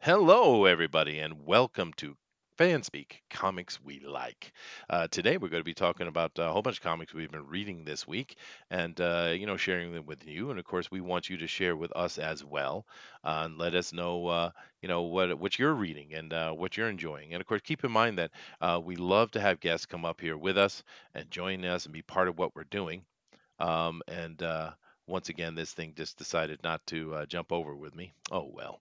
Hello, everybody, and welcome to FanSpeak Comics We Like. Today, we're going to be talking about a whole bunch of comics we've been reading this week, and sharing them with you. And of course, we want you to share with us as well, and let us know, what you're reading and what you're enjoying. And of course, keep in mind that we love to have guests come up here with us and join us and be part of what we're doing. And Once again, this thing just decided not to jump over with me. Oh well.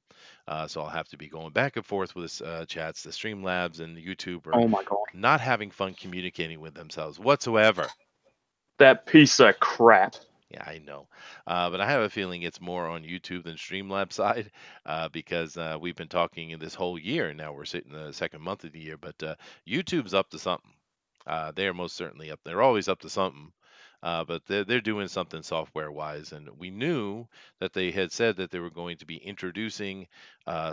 So I'll have to be going back and forth with this chats. The Streamlabs and the YouTube are Oh my god. not having fun communicating with themselves whatsoever. That piece of crap. Yeah, I know. But I have a feeling it's more on YouTube than Streamlabs side because we've been talking in this whole year. Now we're sitting in the second month of the year, but YouTube's up to something. They are most certainly up. They're always up to something, but they're doing something software wise. And we knew that they had said that they were going to be introducing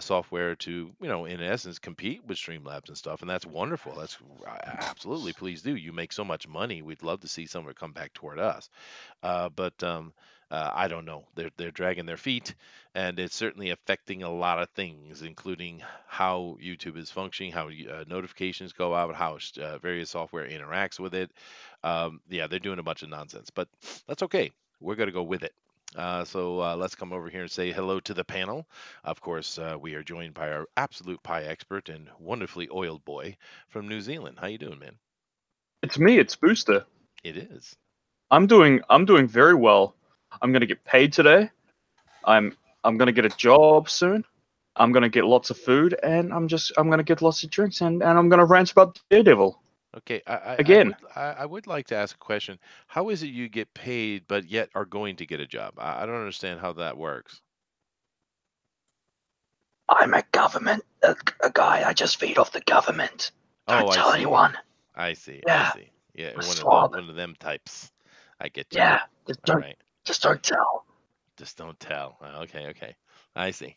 software to, in essence, compete with Streamlabs and stuff. And that's wonderful. That's absolutely, please do. You make so much money. We'd love to see some of it come back toward us. But I don't know. They're dragging their feet, and it's certainly affecting a lot of things, including how YouTube is functioning, how notifications go out, how various software interacts with it. Yeah, they're doing a bunch of nonsense, but that's okay. We're gonna go with it. So let's come over here and say hello to the panel. Of course, we are joined by our absolute pie expert and wonderfully oiled boy from New Zealand. How you doing, man? It's me, it's Booster. It is. I'm doing very well. I'm gonna get paid today. I'm gonna get a job soon. I'm gonna get lots of food and I'm gonna get lots of drinks and I'm gonna rant about Daredevil. Okay, Again. I would like to ask a question. How is it you get paid but yet are going to get a job? I don't understand how that works. I'm a government a guy, I just feed off the government. Oh, Don't I tell see. anyone. I see. I Yeah, see. Yeah, I'm a one of the slob. one of them types. I get you. Yeah, just All don't right. just don't tell. Just don't tell. Okay, okay. I see.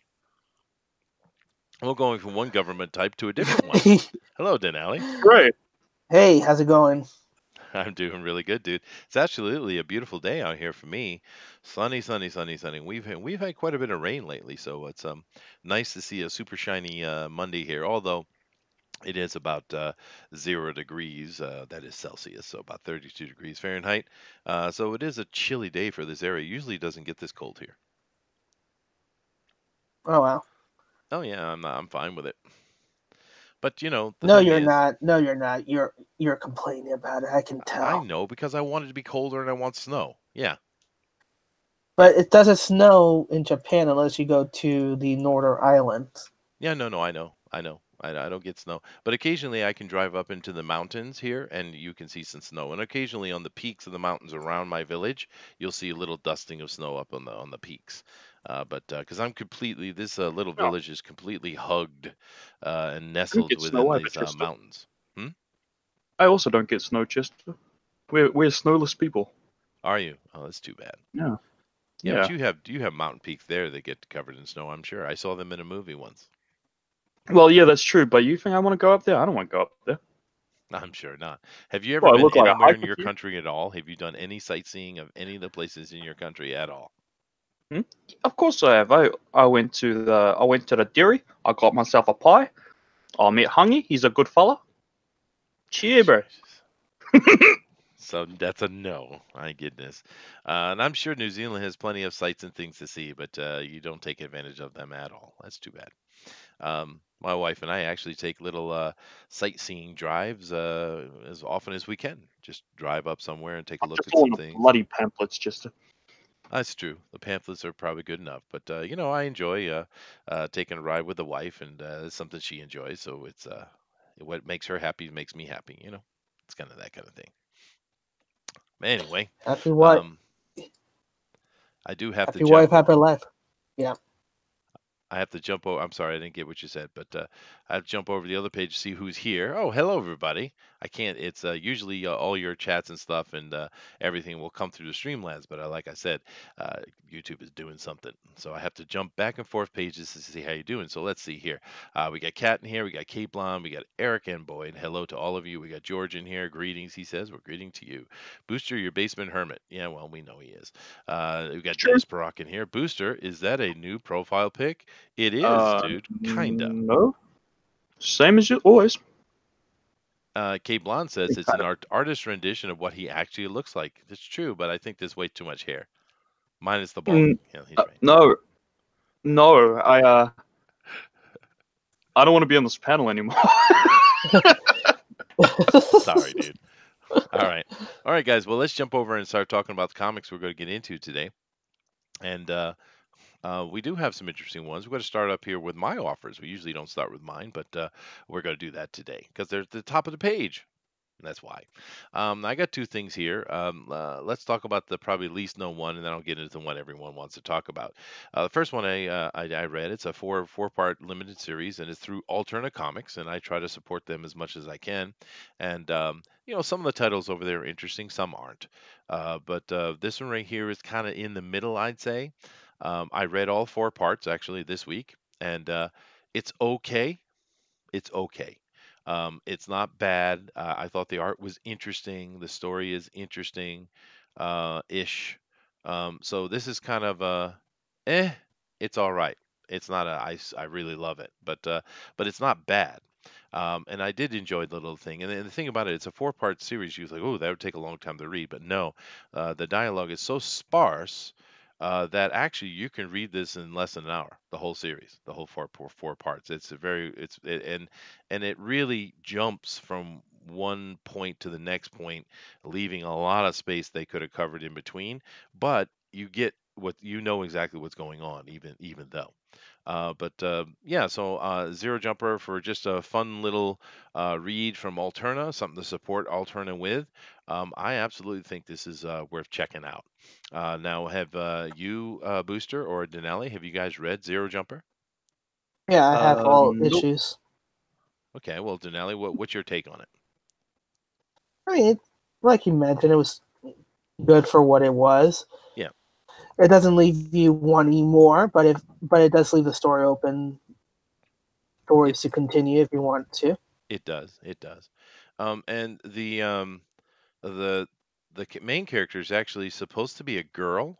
We're going from one government type to a different one. Hello, Denali. Great. Hey, how's it going? I'm doing really good, dude. It's absolutely a beautiful day out here for me. Sunny, sunny, sunny, sunny. We've had quite a bit of rain lately, so it's nice to see a super shiny Monday here. Although it is about 0 degrees, that is Celsius, so about 32 degrees Fahrenheit. So it is a chilly day for this area. Usually it doesn't get this cold here. Oh wow. Oh yeah, I'm fine with it. But the No, thing you're is, not. No, you're not. You're complaining about it. I can I tell. know because I want it to be colder and I want snow. Yeah. But it doesn't snow in Japan unless you go to the Northern Islands. Yeah, no, I know. I know. I don't get snow, but occasionally I can drive up into the mountains here and you can see some snow. And occasionally on the peaks of the mountains around my village, you'll see a little dusting of snow up on the peaks. But because I'm completely, this little No, village is completely hugged and I don't nestled get snow within either, these Chester. mountains. Hmm? I also don't get snow, Chester. We're snowless people. Are you? Oh, that's too bad. Yeah. Yeah, but Yeah. you have mountain peaks there that get covered in snow, I'm sure. I saw them in a movie once. Well, yeah, that's true. But you think I want to go up there? I don't want to go up there. I'm sure not. Have you ever Well, I been look like a anywhere in hiker your to you. country at all? Have you done any sightseeing of any of the places in your country at all? Hmm? Of course I have. I went to the dairy. I got myself a pie. I met Hungy. He's a good fella. Cheer, Goodness bro. gracious. So that's a no. My goodness. And I'm sure New Zealand has plenty of sights and things to see, but you don't take advantage of them at all. That's too bad. My wife and I actually take little sightseeing drives as often as we can. Just drive up somewhere and take a I'm look just at all some in the things. bloody pamphlets, just. That's true. The pamphlets are probably good enough, but I enjoy taking a ride with the wife, and it's something she enjoys. So it's what makes her happy makes me happy. It's kind of that kind of thing. Anyway, Happy wife, um, I do have to happy wife, jump. happy life. Yeah. I have to jump over. I'm sorry, I didn't get what you said, but I have to jump over the other page to see who's here. Oh, hello, everybody. I can't. It's usually all your chats and stuff and everything will come through the Streamlabs, but like I said, YouTube is doing something, so I have to jump back and forth pages to see how you're doing. So let's see here. We got Kat in here. We got Kate Blom. We got Eric and Boyd. Hello to all of you. We got George in here. Greetings, he says. We're greeting to you. Booster, your basement hermit. Yeah, well, we know he is. We got True. Dennis Barak in here. Booster, is that a new profile pic? It is, dude. Kinda. No, same as you always. Kate Blonde says It's it's kind an artist rendition of what he actually looks like. It's true, but I think there's way too much hair. Minus the balding. Yeah, he's right. no, no. I don't want to be on this panel anymore. Sorry, dude. All right. All right, guys. Well, let's jump over and start talking about the comics we're going to get into today. And we do have some interesting ones. We're going to start up here with my offers. We usually don't start with mine, but we're going to do that today because they're at the top of the page. That's why. I got two things here. Let's talk about the probably least known one, and then I'll get into the one everyone wants to talk about. The first one I read. It's a four part limited series, and it's through Alterna Comics, and I try to support them as much as I can. And some of the titles over there are interesting, some aren't. But this one right here is kind of in the middle, I'd say. I read all four parts actually this week, and it's okay. It's okay. It's not bad. I thought the art was interesting. The story is interesting, ish. So this is kind of eh. It's all right. It's not I really love it, but it's not bad. And I did enjoy the little thing. And the thing about it, it's a four-part series. You was like, oh, that would take a long time to read, but no, the dialogue is so sparse that actually you can read this in less than an hour. The whole series, the whole four parts. It's a very it's it, and it really jumps from one point to the next point, leaving a lot of space they could have covered in between. But you get what you know exactly what's going on, even though. But yeah, so Zero Jumper for just a fun little read from Alterna, something to support Alterna with. I absolutely think this is worth checking out. Now, have you, Booster or Denali, have you guys read Zero Jumper? Yeah, I have all Nope. issues. Okay, well, Denali, what's your take on it? I mean, like you mentioned, it was good for what it was. Yeah, It doesn't leave you wanting more, but it does leave the story open, it stories to continue if you want to. it does, it does. And the main character is actually supposed to be a girl,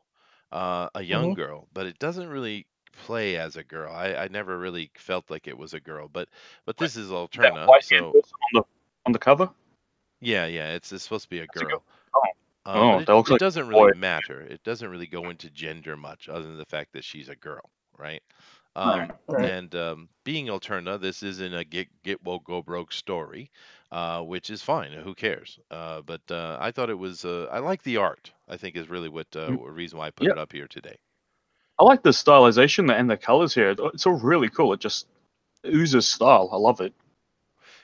a young Hmm. girl, but it doesn't really play as a girl. I never really felt like it was a girl, but this is That Alterna, white haired so person on the cover. yeah, it's supposed to be a That's a girl. girl. Oh, But oh, it that looks it like doesn't a really boy. matter. It doesn't really go into gender much, other than the fact that she's a girl, right? No. Right. And being Alterna, this isn't a get woke go broke story, which is fine. Who cares? But I thought it was. I like the art. I think is really what Mm, a reason why I put yeah, it up here today. I like the stylization and the colors here. It's all really cool. It just oozes style. I love it.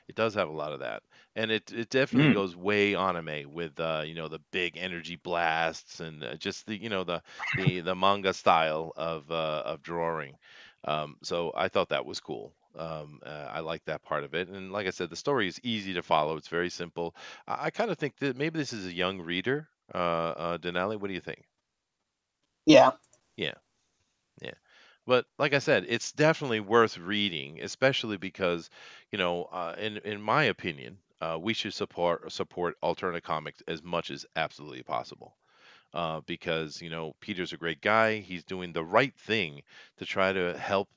It does have a lot of that, and it definitely Mm, goes way anime with the big energy blasts and just the manga style of drawing. So I thought that was cool. I like that part of it, and like I said, the story is easy to follow. It's very simple. I kind of think that maybe this is a young reader. Denali, what do you think? Yeah. Yeah. Yeah. But like I said, it's definitely worth reading, especially because, in my opinion, we should support alternate comics as much as absolutely possible. Because Peter's a great guy. He's doing the right thing to try to help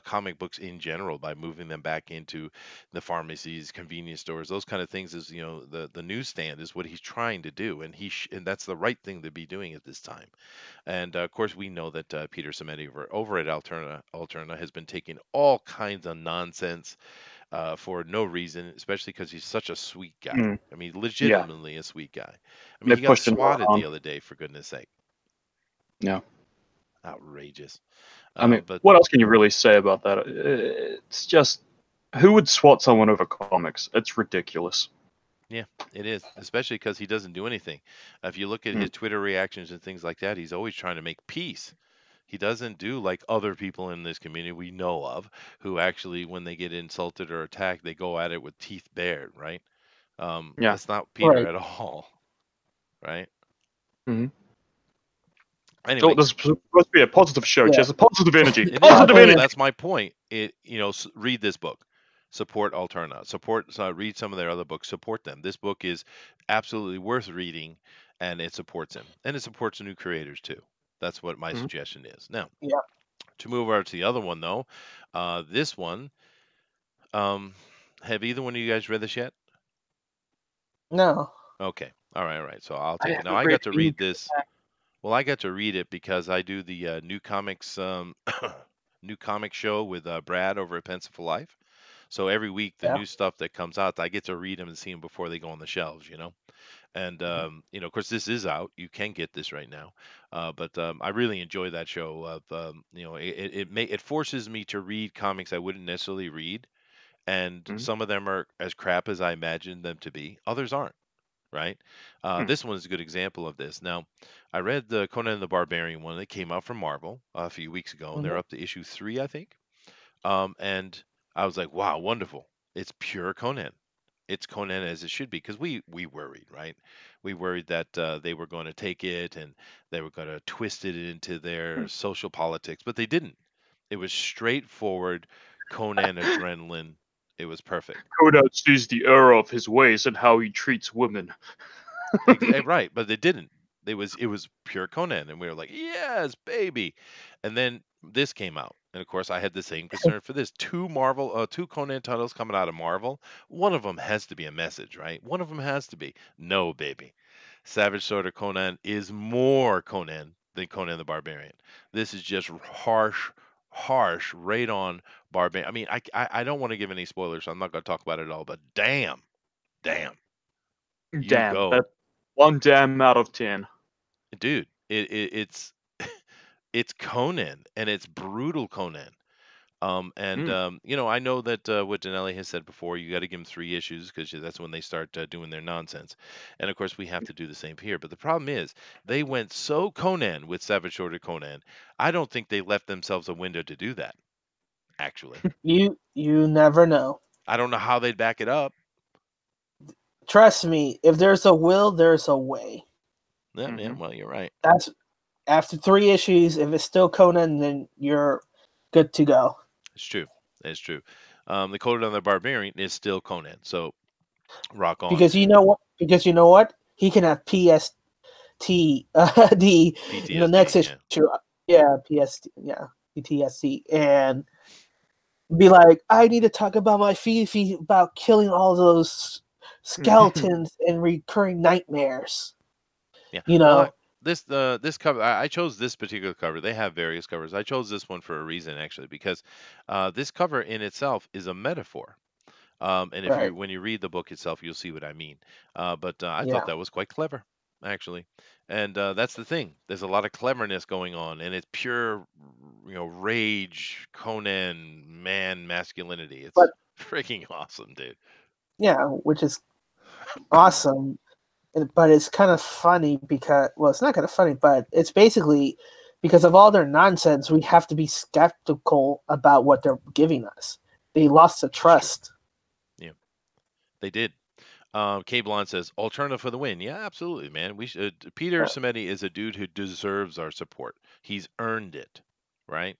comic books in general by moving them back into the pharmacies, convenience stores, those kind of things. Is the newsstand is what he's trying to do, and and that's the right thing to be doing at this time. And of course, we know that Peter Samedi over at Alterna has been taking all kinds of nonsense for no reason, especially because he's such a sweet guy. mm, I mean, yeah, legitimately a sweet guy. I mean, they he got pushed him right swatted on. the other day, for goodness sake. Yeah. Outrageous. I mean, But what else can you really say about that? It's just who would swat someone over comics? It's ridiculous. yeah, it is, especially because he doesn't do anything. If you look at Mm, his Twitter reactions and things like that, he's always trying to make peace. He doesn't do like other people in this community we know of who actually, when they get insulted or attacked, they go at it with teeth bared, right? yeah. That's not Peter Right. at all, right? Hmm. So Anyway, this is supposed to be a positive show. Yeah. Just positive energy. it is. Positive Positive That's energy. energy. that's my point. Read this book. Support Alterna. Read some of their other books. Support them. This book is absolutely worth reading, and it supports him, and it supports new creators too. That's what my Mhm. suggestion is. Now, Yeah. To move over to the other one though, this one, um, have either one of you guys read this yet? No. Okay, all right. So I'll I take it. Now haven't I read got to any. read this. Well, I got to read it because I do the new comics, new comic show with Brad over at Pencil for Life. So every week, the Yeah. new stuff that comes out, I get to read them and see them before they go on the shelves. And Mhm. of course, this is out. You can get this right now. But I really enjoy that show. It forces me to read comics I wouldn't necessarily read, and Mm, some of them are as crap as I imagined them to be. Others aren't. Right. mm, This one is a good example of this. Now, I read the Conan the Barbarian one that came out from Marvel a few weeks ago, and they're Mhm. up to issue 3, I think. And I was like, wow, wonderful. It's pure Conan. It's Conan as it should be because we worried, right? We worried that they were going to take it and they were going to twist it into their mm. social politics, but they didn't. It was straightforward Conan adrenaline. It was perfect. Koda sees the error of his ways and how he treats women. Right, but they didn't. It was pure Conan, and we were like, yes, baby. And then this came out, and of course, I had the same concern for this. Two Conan titles coming out of Marvel. One of them has to be a message, right? One of them has to be. No, baby. Savage Sword of Conan is more Conan than Conan the Barbarian. This is just harsh, right on barbarian. I mean, I don't want to give any spoilers, so I'm not going to talk about it all. But damn, you Damn, go. that one damn out of 10. Dude, it's it's Conan and it's brutal Conan. Mm. I know that what Danelli has said before, you got to give them 3 issues because that's when they start doing their nonsense. And of course, we have to do the same here. But the problem is, they went so Conan with Savage Order Conan. I don't think they left themselves a window to do that. Actually, You never know. I don't know how they'd back it up. Trust me, if there's a will, there's a way. Yeah, Hmm. well, you're right. That's after 3 issues. If it's still Conan, then you're good to go. It's true. It's true. The Conan the Barbarian is still Conan. So rock on. Because you know what? Because you know what? He can have PST the in the next PTSD. issue. Yeah. Yeah, PST. Yeah, PTSD, and be like, I need to talk about my Fifi about killing all those skeletons and recurring nightmares. Yeah. You Well, know, this cover, I chose this particular cover. They have various covers. I chose this one for a reason, actually, because this cover in itself is a metaphor. And if right? you when you read the book itself, you'll see what I mean. But I thought Yeah, that was quite clever, actually. And that's the thing. There's a lot of cleverness going on, and it's pure, rage, Conan, man, masculinity. but It's freaking awesome, dude. yeah, which is awesome. But it's kind of funny because, well, it's not kind of funny, but it's basically because of all their nonsense, we have to be skeptical about what they're giving us. They lost the It's true. trust. Yeah, they did. K says alternative for the win. Yeah, absolutely, man. We should. Peter Yeah, Samedi is a dude who deserves our support. He's earned it, right?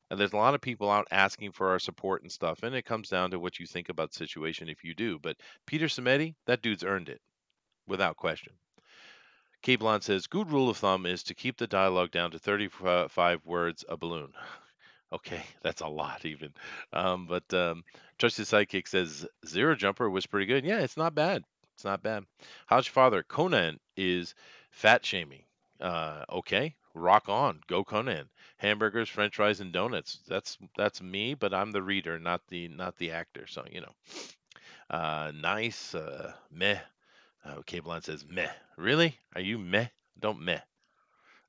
And there's a lot of people out asking for our support and stuff, and it comes down to what you think about the situation if you do. But Peter Samedi, that dude's earned it without question. K says good rule of thumb is to keep the dialogue down to 35 words a balloon. Okay, that's a lot even. But Trusted Sidekick says Zero Jumper was pretty good. Yeah, it's not bad. It's not bad. How's your father? Conan is fat shaming. Okay, rock on. Go Conan. Hamburgers, French fries, and donuts. That's me, but I'm the reader, not the actor. So nice. Meh. Cable says meh. Really? Are you meh? Don't meh.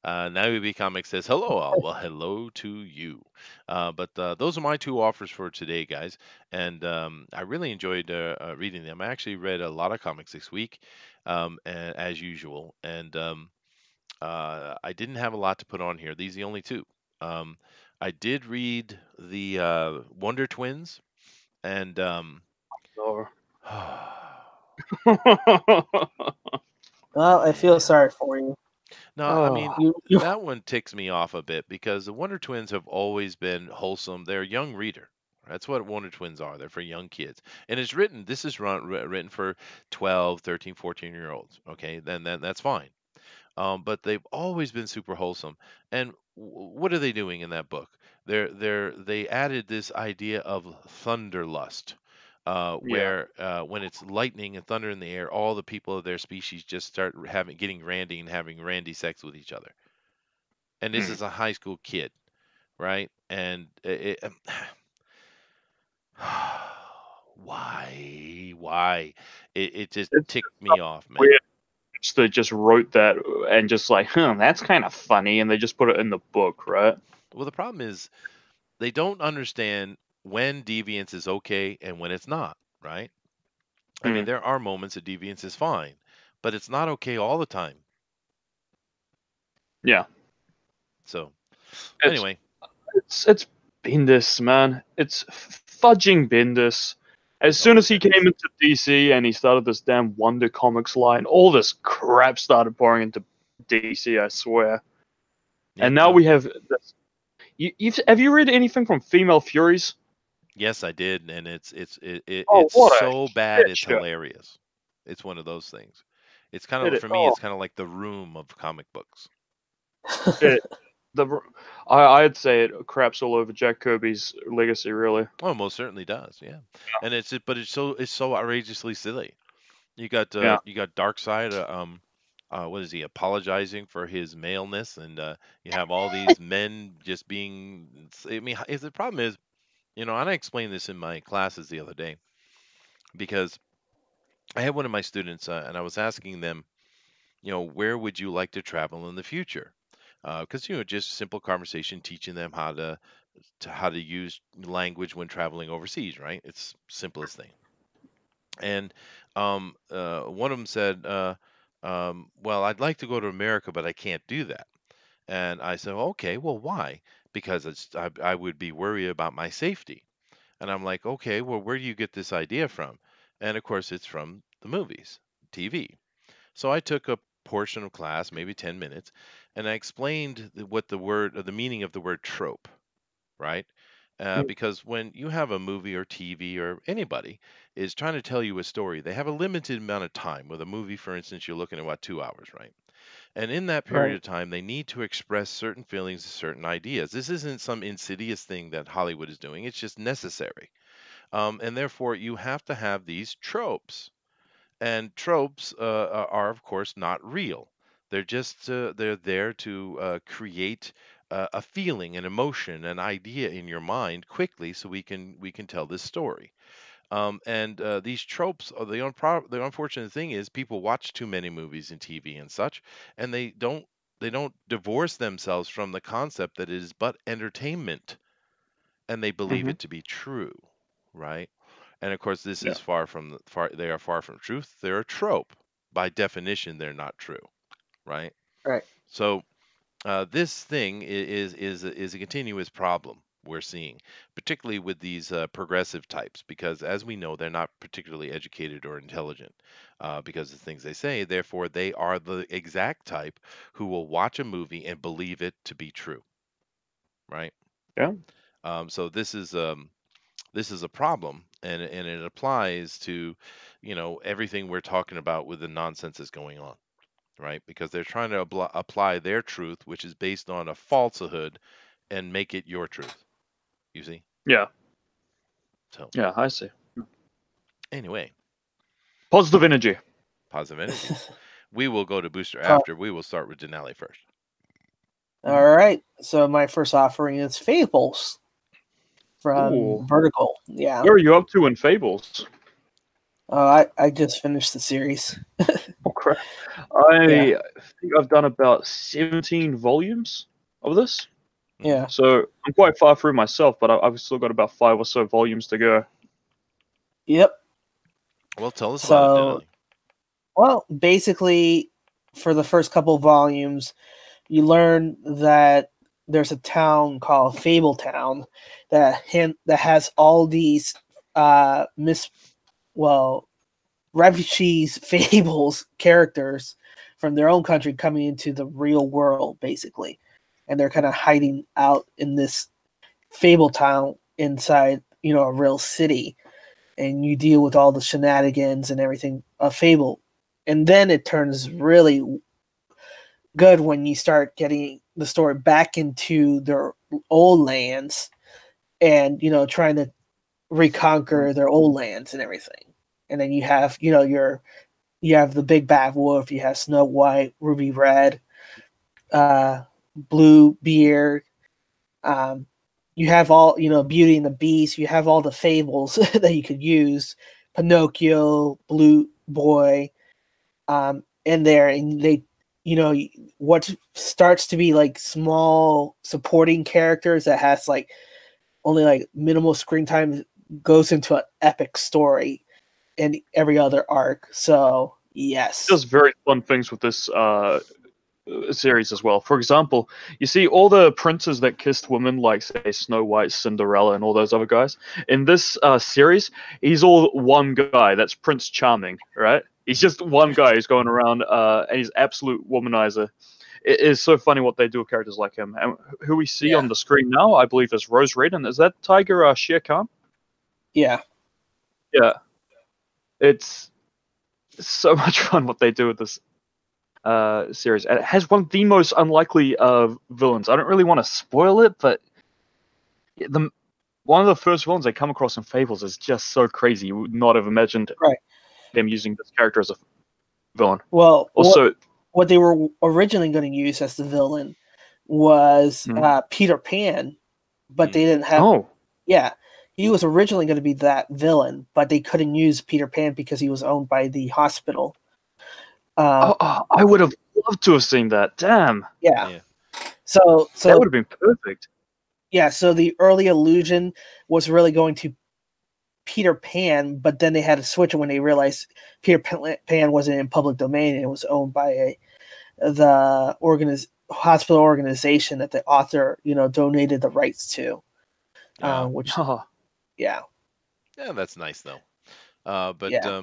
Naomi Comics says, hello, all. Well, hello to you. But those are my 2 offers for today, guys. And I really enjoyed reading them. I actually read a lot of comics this week, as usual. And I didn't have a lot to put on here. These are the only 2. Um, I did read the Wonder Twins. And Or- well, I feel man. sorry for you. No, I oh, mean, You that one ticks me off a bit because the Wonder Twins have always been wholesome. They're a young reader. That's what Wonder Twins are. They're for young kids. And this is written for 12, 13, 14-year olds. Okay, then that's fine. But they've always been super wholesome. And what are they doing in that book? They added this idea of thunderlust, Yeah. where when it's lightning and thunder in the air, all the people of their species just start getting randy and having randy sex with each other. And this Mm. is a high school kid, right? And why? It just It's ticked just me off, man. weird that just wrote that and just like, that's kind of funny, and they just put it in the book, right? Well, the problem is they don't understand when deviance is okay and when it's not, right? I mean, Mm. there are moments that deviance is fine, but it's not okay all the time. Yeah. So, It's anyway, it's Bendis, man. It's fudging Bendis. As soon oh, as he came goodness. into DC and he started this damn Wonder Comics line, all this crap started pouring into DC. I swear. Yeah, And now no. we have this. Have you read anything from Female Furies? Yes, I did, and Oh, it's what a so bad shit it's show! hilarious. It's one of those things. It's kind of It, for me, oh, it's kind of like the room of comic books. it, the I'd say it craps all over Jack Kirby's legacy, really. Oh, most certainly does, yeah. And but it's so outrageously silly. Yeah. You got Darkseid, what is he apologizing for his maleness, and you have all these men just being. I mean, is the problem is, and I explained this in my classes the other day because I had one of my students, and I was asking them, where would you like to travel in the future? Because just simple conversation, teaching them how to use language when traveling overseas, right? It's simplest thing. And one of them said, "Well, I'd like to go to America, but I can't do that." And I said, "Okay, well, why?" Because I would be worried about my safety. And I'm like, "Okay, well, where do you get this idea from?" And of course, it's from the movies, TV. So I took a portion of class, maybe 10 minutes, and I explained what the meaning of the word trope, right? Mm. Because when you have a movie or TV or anybody is trying to tell you a story, they have a limited amount of time. With a movie, for instance, you're looking at about 2 hours, right? And in that period Right. of time, they need to express certain feelings, certain ideas. This isn't some insidious thing that Hollywood is doing, it's just necessary. And therefore, you have to have these tropes. And tropes are, of course, not real. They're there to create a feeling, an emotion, an idea in your mind quickly, so we can tell this story. And these tropes, the unfortunate thing is people watch too many movies and TV and such, and they don't divorce themselves from the concept that it is but entertainment, and they believe Hmm. it to be true, right? And of course, this Yeah. is they are far from truth. They're a trope. By definition, they're not true, right? Right. So this thing is a continuous problem we're seeing, particularly with these progressive types, because as we know, they're not particularly educated or intelligent because of the things they say. Therefore, they are the exact type who will watch a movie and believe it to be true, right? Yeah. So this is a problem, and it applies to everything we're talking about with the nonsense that's going on, right? Because they're trying to apply their truth, which is based on a falsehood, and make it your truth, you see. Yeah. So Yeah. I see. anyway, Positive energy. positive energy. We will go to booster So, after. We will start with Denali first. Mhm. all right. So my first offering is Fables Ooh. from Vertical. Yeah. Where are you up to in Fables? I just finished the series. Oh crap! Yeah. I think I've done about 17 volumes of this, Hmm. Yeah. so I'm quite far through myself. But I've still got about 5 or so volumes to go. Yep. Well, tell us about it, So, Denali. well, basically, for the first couple volumes, you learn that there's a town called Fable Town that has all these mis well refugees fables characters from their own country coming into the real world, basically, and they're kind of hiding out in this Fable Town inside, a real city, and you deal with all the shenanigans and everything of Fable, and then it turns really good when you start getting the story back into old lands and trying to reconquer their old lands and everything. And then you have you have the big bad wolf, you have Snow White, Ruby Red, Blue Beard. Um, you have all Beauty and the Beast. You have all the fables that you could use. Pinocchio, Blue Boy, in there, and they, what starts to be like small supporting characters that has like only like minimal screen time goes into an epic story in every other arc. So yes, Does very fun things with this series as well. For example, you see all the princes that kissed women, like say Snow White, Cinderella, and all those other guys. In this series, he's all one guy. That's Prince Charming, right? He's just one guy who's going around, and he's absolute womanizer. It is so funny what they do with characters like him. And who we see yeah, on the screen now, I believe, is Rose Raiden. Is that Tiger Shere Khan? yeah, Yeah, it's so much fun what they do with this series. And it has one of the most unlikely villains. I don't really want to spoil it, but the one of the first villains they come across in Fables is just so crazy. You would not have imagined right. them using this character as a villain. Well, Also, what they were originally going to use as the villain was Peter Pan, but they didn't have. oh, Yeah, he was originally going to be that villain, but they couldn't use Peter Pan because he was owned by the hospital. I would have loved to have seen that. Damn, Yeah. Yeah. So that would have been perfect. yeah, so the early allusion was really going to Peter Pan, but then they had to switch it when they realized Peter Pan wasn't in public domain and it was owned by the hospital organization that the author, donated the rights to. Which, Oh, yeah, Yeah, that's nice though. But yeah,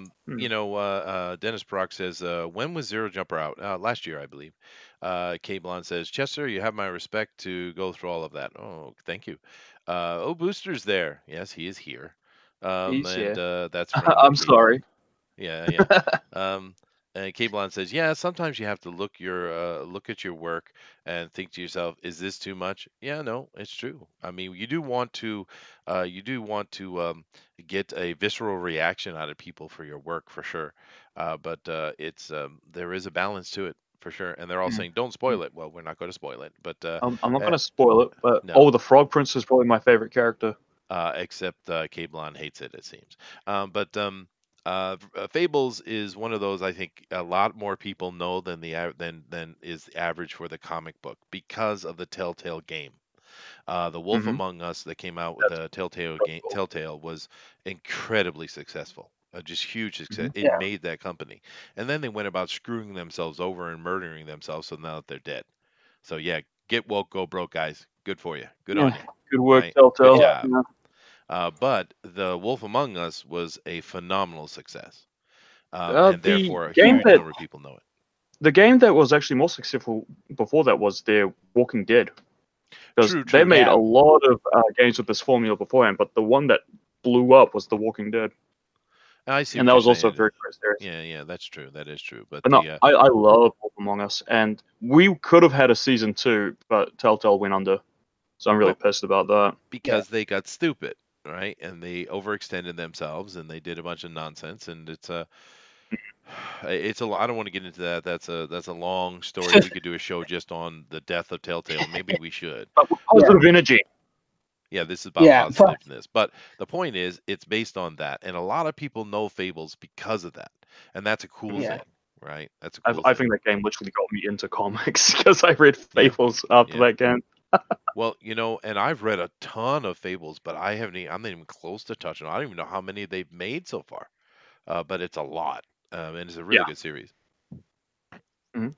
Dennis Brock says, when was Zero Jumper out? Last year, I believe. Kate Blond says, Chester, you have my respect to go through all of that. Oh, thank you. Booster's there. Yes, he is here. he's And yeah. that's from I'm Kate Blond. sorry. Yeah, yeah. And Kate Blond says, yeah, sometimes you have to look at your work and think to yourself, is this too much? Yeah, no, it's true. I mean, you do want to get a visceral reaction out of people for your work for sure. But it's there is a balance to it for sure. And they're all Mm. saying, don't spoil it. Well, we're not going to spoil it, but I'm not uh, going to spoil it, but no. the Frog Prince is probably my favorite character. Except Kate Blond hates it, it seems. Fables is one of those I think a lot more people know than than is the average for the comic book because of the Telltale game. The Wolf Hmm. Among Us that came out with That's the Telltale so game, cool. Telltale was incredibly successful. Just huge success. Hmm. It yeah, made that company, and then they went about screwing themselves over and murdering themselves. So now that they're dead, so yeah, get woke, go broke, guys. Good for you. Good on Yeah, you. good work, Right. Good Telltale. job. Yeah. But The Wolf Among Us was a phenomenal success, and The therefore a game huge that number of people know it. was actually more successful before that was their Walking Dead, because True, they true, made yeah, a true. lot of games with this formula beforehand, but the one that blew up was The Walking Dead, I see and what that you're was also a saying. very great series. Yeah, yeah, that's true. That is true. But But no, I love Wolf Among Us, and we could have had a season two, but Telltale went under, so I'm really well, pissed about that. yeah, because they got stupid, right? And they overextended themselves, and they did a bunch of nonsense. And I don't want to get into that. That's a long story. We could do a show just on the death of Telltale. Maybe we should. But with yeah, positive energy. Yeah, this is about yeah. But positiveness. But the point is, it's based on that, and a lot of people know Fables because of that, and that's a cool Mhm. yeah, thing, right? That's a cool I thing. think that game literally got me into comics because I read Yeah, Fables after yeah. that game. Well, and I've read a ton of Fables, but I'm not even close to touching. I don't even know how many they've made so far. But it's a lot, and it's a really Yeah. good series. Mhm.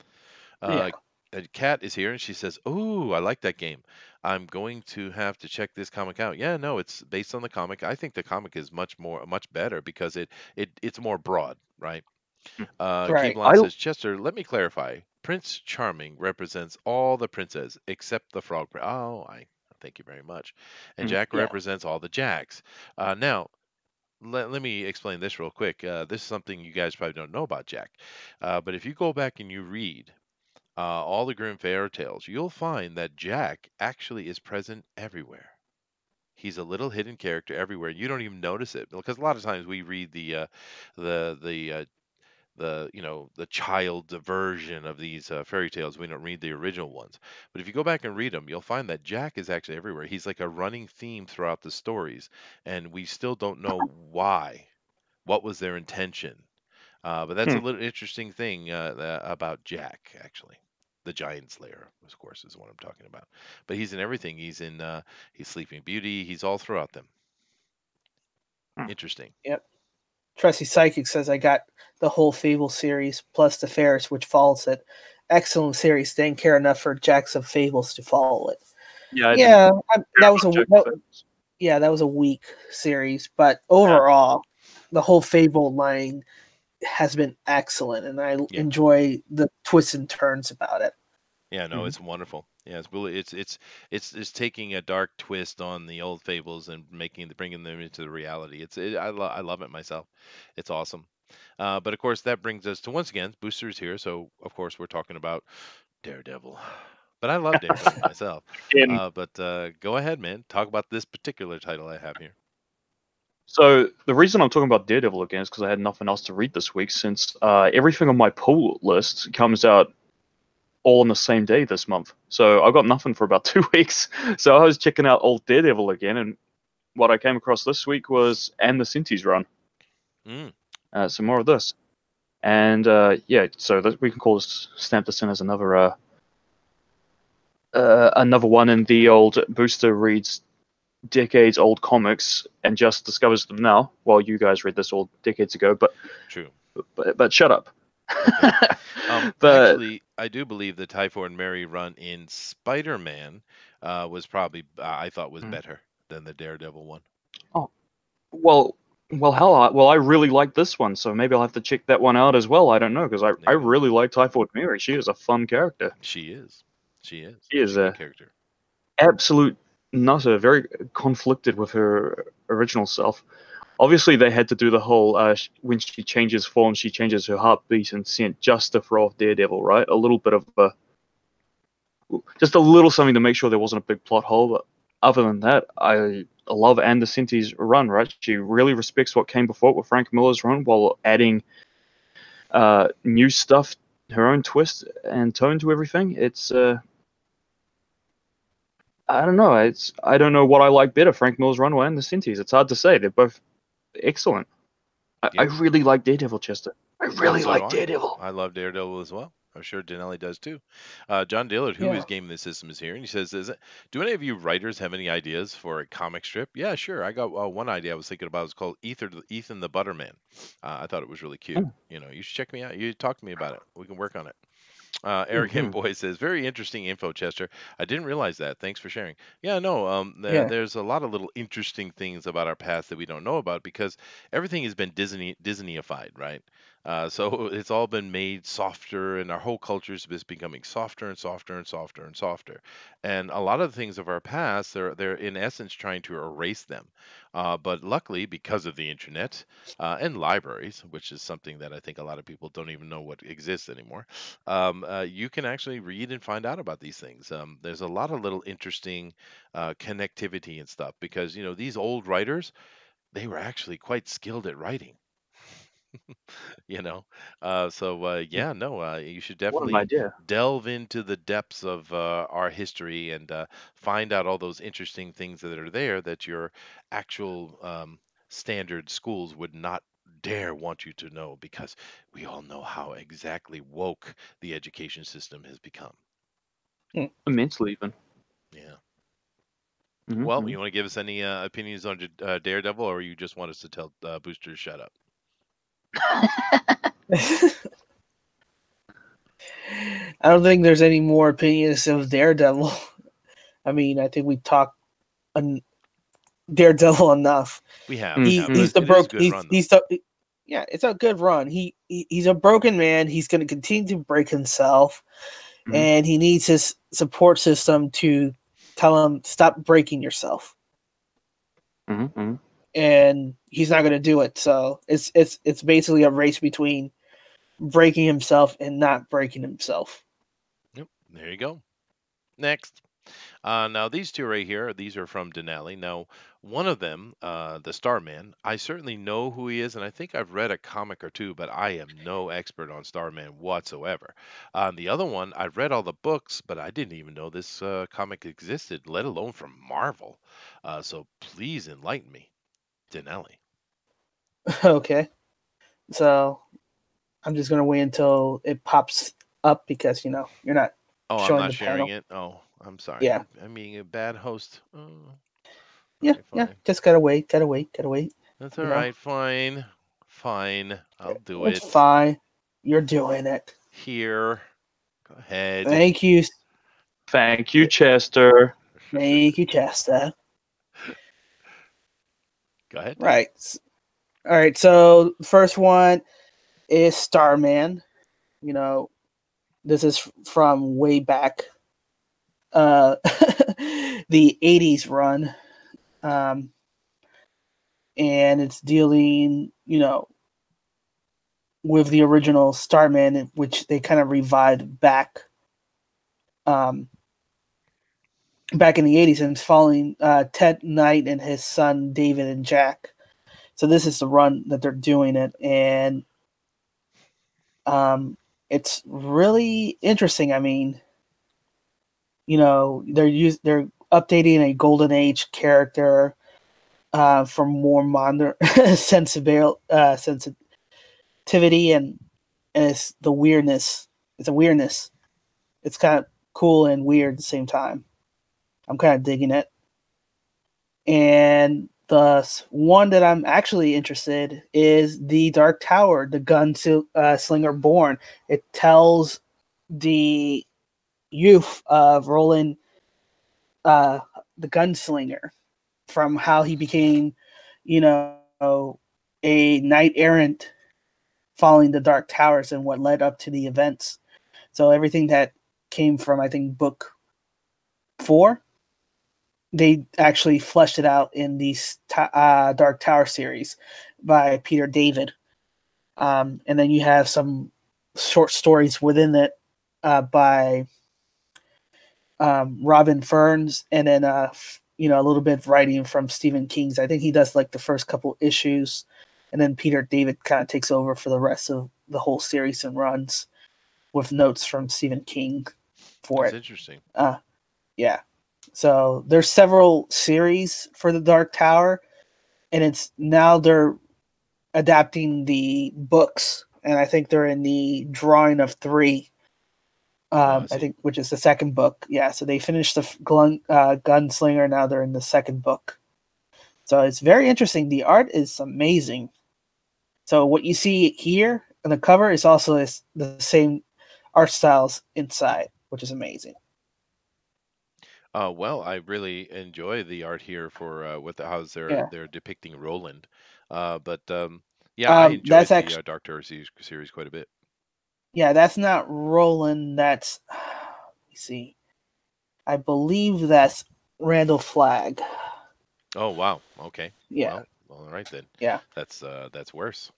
Uh, yeah, Kat is here, and she says, "Ooh, I like that game. I'm going to have to check this comic out." Yeah, no, it's based on the comic. I think the comic is much better because it's more broad, right? right, Keeblon I says, "Chester, let me clarify. Prince Charming represents all the princes except the frog. Oh, I thank you very much. And Mhm. Jack yeah, represents all the Jacks. Now, let me explain this real quick. This is something you guys probably don't know about Jack. But if you go back and you read all the Grimm fairy tales, you'll find that Jack actually is present everywhere. He's a little hidden character everywhere. You don't even notice it because a lot of times we read the the child version of these fairy tales. We don't read the original ones. But if you go back and read them, you'll find that Jack is actually everywhere. He's like a running theme throughout the stories, and we still don't know why. What was their intention? But that's a Hmm. little interesting thing about Jack, actually. The Giant Slayer, of course, is what I'm talking about. But he's in everything. He's Sleeping Beauty. He's all throughout them. Hmm. Interesting. Yep. Trusty Psychic says I got the whole Fable series plus the Ferris, which follows it. Excellent series. Didn't care enough for Jacks of Fables to follow it. Yeah, I didn't Yeah, care that was about a Jack the Fabulous. yeah, that was a weak series, but Yeah. overall, the whole Fable line has been excellent, and I Yeah. enjoy the twists and turns about it. Yeah, no, Mhm. it's wonderful. Yeah, it's really it's taking a dark twist on the old fables and bringing them into the reality. I love it myself. It's awesome. But of course that brings us to once again Booster's here, so of course we're talking about Daredevil. But I love Daredevil myself. Again, But go ahead, man. Talk about this particular title I have here. so the reason I'm talking about Daredevil again is because I had nothing else to read this week, since everything on my pull list comes out all on the same day this month. So I got nothing for about 2 weeks. So I was checking out old Daredevil again, and what I came across this week was And the Cinti's run. Mm, Some more of this. And yeah, so we can call this, stamp this in as another one in the old Booster reads decades old comics and just discovers them now, while you guys read this all decades ago. true. But shut up. Okay. But Actually, I do believe the Typhoid Mary run in Spider-Man was probably I thought was better than the Daredevil one. oh, well, hell, I really like this one, so maybe I'll have to check that one out as well. I don't know, because I There you go. really like Typhoid Mary. She is a fun character. She is. She is. She She's is a good a character. absolute nutter, very conflicted with her original self. Obviously, they had to do the whole when she changes form, she changes her heartbeat and scent just to throw off Daredevil, right? A little bit of just a little something to make sure there wasn't a big plot hole. But other than that, I love Cinti's run, right? She really respects what came before it with Frank Miller's run while adding new stuff, her own twist and tone to everything. It's I don't know. I don't know what I like better, Frank Miller's run or Cinti's. It's hard to say. They're both excellent. I Yeah. really like Daredevil, Chester. I And really so do like I. Daredevil. I love Daredevil as well. I'm sure Denelli does too. John Dillard, who Yeah. is gaming the system, is here, and he says, do any of you writers have any ideas for a comic strip?" Yeah, sure. I got one idea I was thinking about. It's called Ethan the Butterman. I thought it was really cute. Mm, You should check me out. You talk to me about it. We can work on it. Eric M. mm-hmm. Boy says, "Very interesting info, Chester. I didn't realize that. Thanks for sharing." Yeah, no, Yeah. there's a lot of little interesting things about our past that we don't know about because everything has been Disneyified, right? So it's all been made softer, and our whole culture is just becoming softer and softer and softer and softer. And a lot of the things of our past, they're in essence trying to erase them. But luckily, because of the internet and libraries, which is something that I think a lot of people don't even know what exists anymore, you can actually read and find out about these things. There's a lot of little interesting connectivity and stuff because these old writers, they were actually quite skilled at writing. you know, yeah, no, you should What an definitely idea. delve into the depths of our history and find out all those interesting things that are there that your actual standard schools would not dare want you to know because we all know how exactly woke the education system has become. Mm. Immensely, even. Yeah. Well, Mm-hmm. you want to give us any opinions on Daredevil, or you just want us to tell Booster to shut up? I don't think there's any more opinions of Daredevil. I mean, I think we talked on Daredevil enough. We have, Mm-hmm. He's the but it is a broke. good run, though. He's the yeah. It's a good run. He's a broken man. He's going to continue to break himself, Mhm. and he needs his support system to tell him stop breaking yourself. Mm-hmm. And he's not going to do it. So it's basically a race between breaking himself and not breaking himself. There you go. Next. Now, these two right here, these are from Denali. Now, one of them, the Starman, I certainly know who he is, and I think I've read a comic or two, but I am no expert on Starman whatsoever. The other one, I've read all the books, but I didn't even know this comic existed, let alone from Marvel. So please enlighten me, Denali. Okay, so I'm just gonna wait until it pops up because you're not Oh, I'm showing not the sharing panel. it. Oh, I'm sorry. Yeah, I'm being a bad host. Oh, all yeah, right, yeah. fine. Just gotta wait, gotta wait, gotta wait. That's all You know, right. Fine. Fine. I'll do it's it. fine. You're doing it. Here. Go ahead. Thank you, Thank you, Chester. thank you, Chester. Go ahead. Right. All right. So the first one is Starman. You know, this is from way back, uh, the '80s run, um, and it's dealing, with the original Starman, which they kind of revived um, back in the '80s, and it's following Ted Knight and his son David and Jack. So this is the run that they're doing it, and it's really interesting. I mean, they're updating a golden age character for more modern sensitivity, and it's the weirdness. It's a weirdness. It's kind of cool and weird at the same time. I'm kind of digging it. And the one that I'm actually interested is the Dark Tower, the Slinger Born. It tells the youth of Roland, uh, the gunslinger, from how he became, you know, a knight errant following the Dark Towers and what led up to the events. So everything that came from, I think, book 4, they actually fleshed it out in the Dark Tower series by Peter David. And then you have some short stories within it by Robin Ferns, and then a little bit of writing from Stephen King's. I think he does like the first couple issues, and then Peter David kind of takes over for the rest of the whole series and runs with notes from Stephen King for That's it. interesting. Yeah. So there's several series for the Dark Tower, and it's now they're adapting the books, and I think they're in the drawing of 3. Oh, I I see. think, which is the second book. Yeah, so they finished the Gunslinger. Now they're in the second book. So it's very interesting. The art is amazing. So what you see here on the cover is also the same art styles inside, which is amazing. Well, I really enjoy the art here for what the, how's Yeah. they're depicting Roland. But yeah, I That's enjoyed the actually, Dark Tower series quite a bit. yeah, that's not Roland. That's let me see. I believe that's Randall Flagg. Oh, wow. Okay. Yeah, Well, all right then. yeah, That's worse.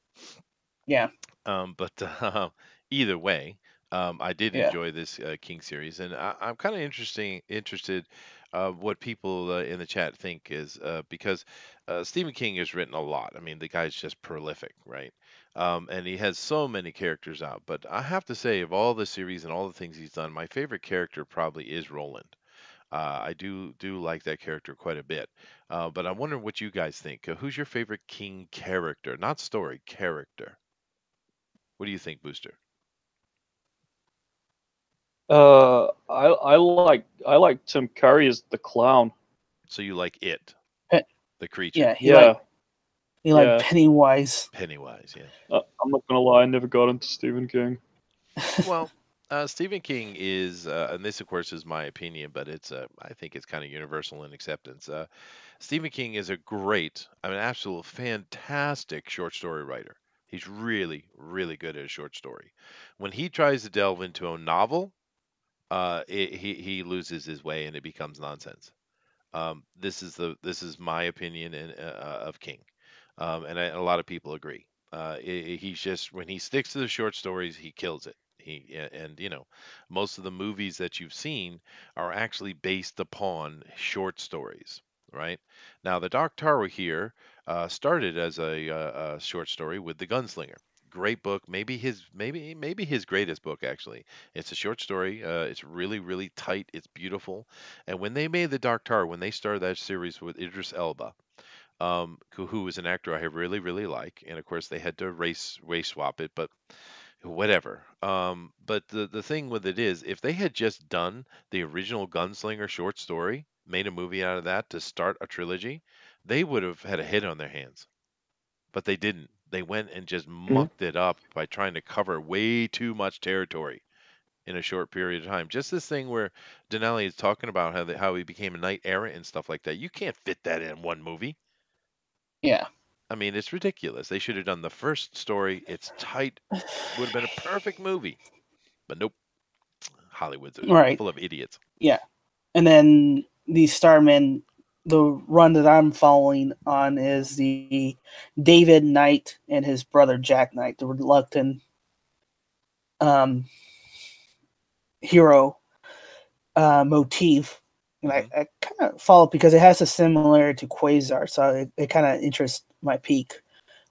yeah, But either way, I did yeah. enjoy this King series, and I'm kind of interested what people in the chat think is because Stephen King has written a lot. I mean, the guy's just prolific, right? And he has so many characters out. But I have to say, of all the series and all the things he's done, my favorite character probably is Roland. I do like that character quite a bit. But I wonder what you guys think. Who's your favorite King character? Not story, character. What do you think, Booster? I like Tim Curry as the clown. So you like it, Pe- the creature, yeah, Yeah, he like yeah. Pennywise. Pennywise, yeah. I'm not gonna lie, I never got into Stephen King. Well, Stephen King is, and this of course is my opinion, but I think it's kind of universal in acceptance. Stephen King is a great, I mean, absolute fantastic short story writer. He's really, really good at a short story. When he tries to delve into a novel, he loses his way and it becomes nonsense. This is my opinion of King, and a lot of people agree. He's just when he sticks to the short stories, he kills it. And most of the movies that you've seen are actually based upon short stories, right? Now, The Dark Tower here started as a short story with The Gunslinger. Great book, maybe his greatest book actually. It's a short story. It's really really tight. It's beautiful. And when they made The Dark Tower, when they started that series with Idris Elba, who was an actor I really really like, and of course they had to race swap it, but whatever. But the thing with it is, if they had just done the original Gunslinger short story, made a movie out of that to start a trilogy, they would have had a hit on their hands. But they didn't. They went and just Mhm. mucked it up by trying to cover way too much territory in a short period of time. Just this thing where Denali is talking about how he became a knight errant and stuff like that. You can't fit that in one movie. Yeah. I mean, it's ridiculous. They should have done the first story. It's tight. Would have been a perfect movie. But nope. Hollywood's Right. full of idiots. Yeah. And then the Starman, the run that I'm following on is the David Knight and his brother Jack Knight, the reluctant um, hero motif. And Hmm. I kind of follow it because it has a similarity to Quasar, so it kind of interests my peak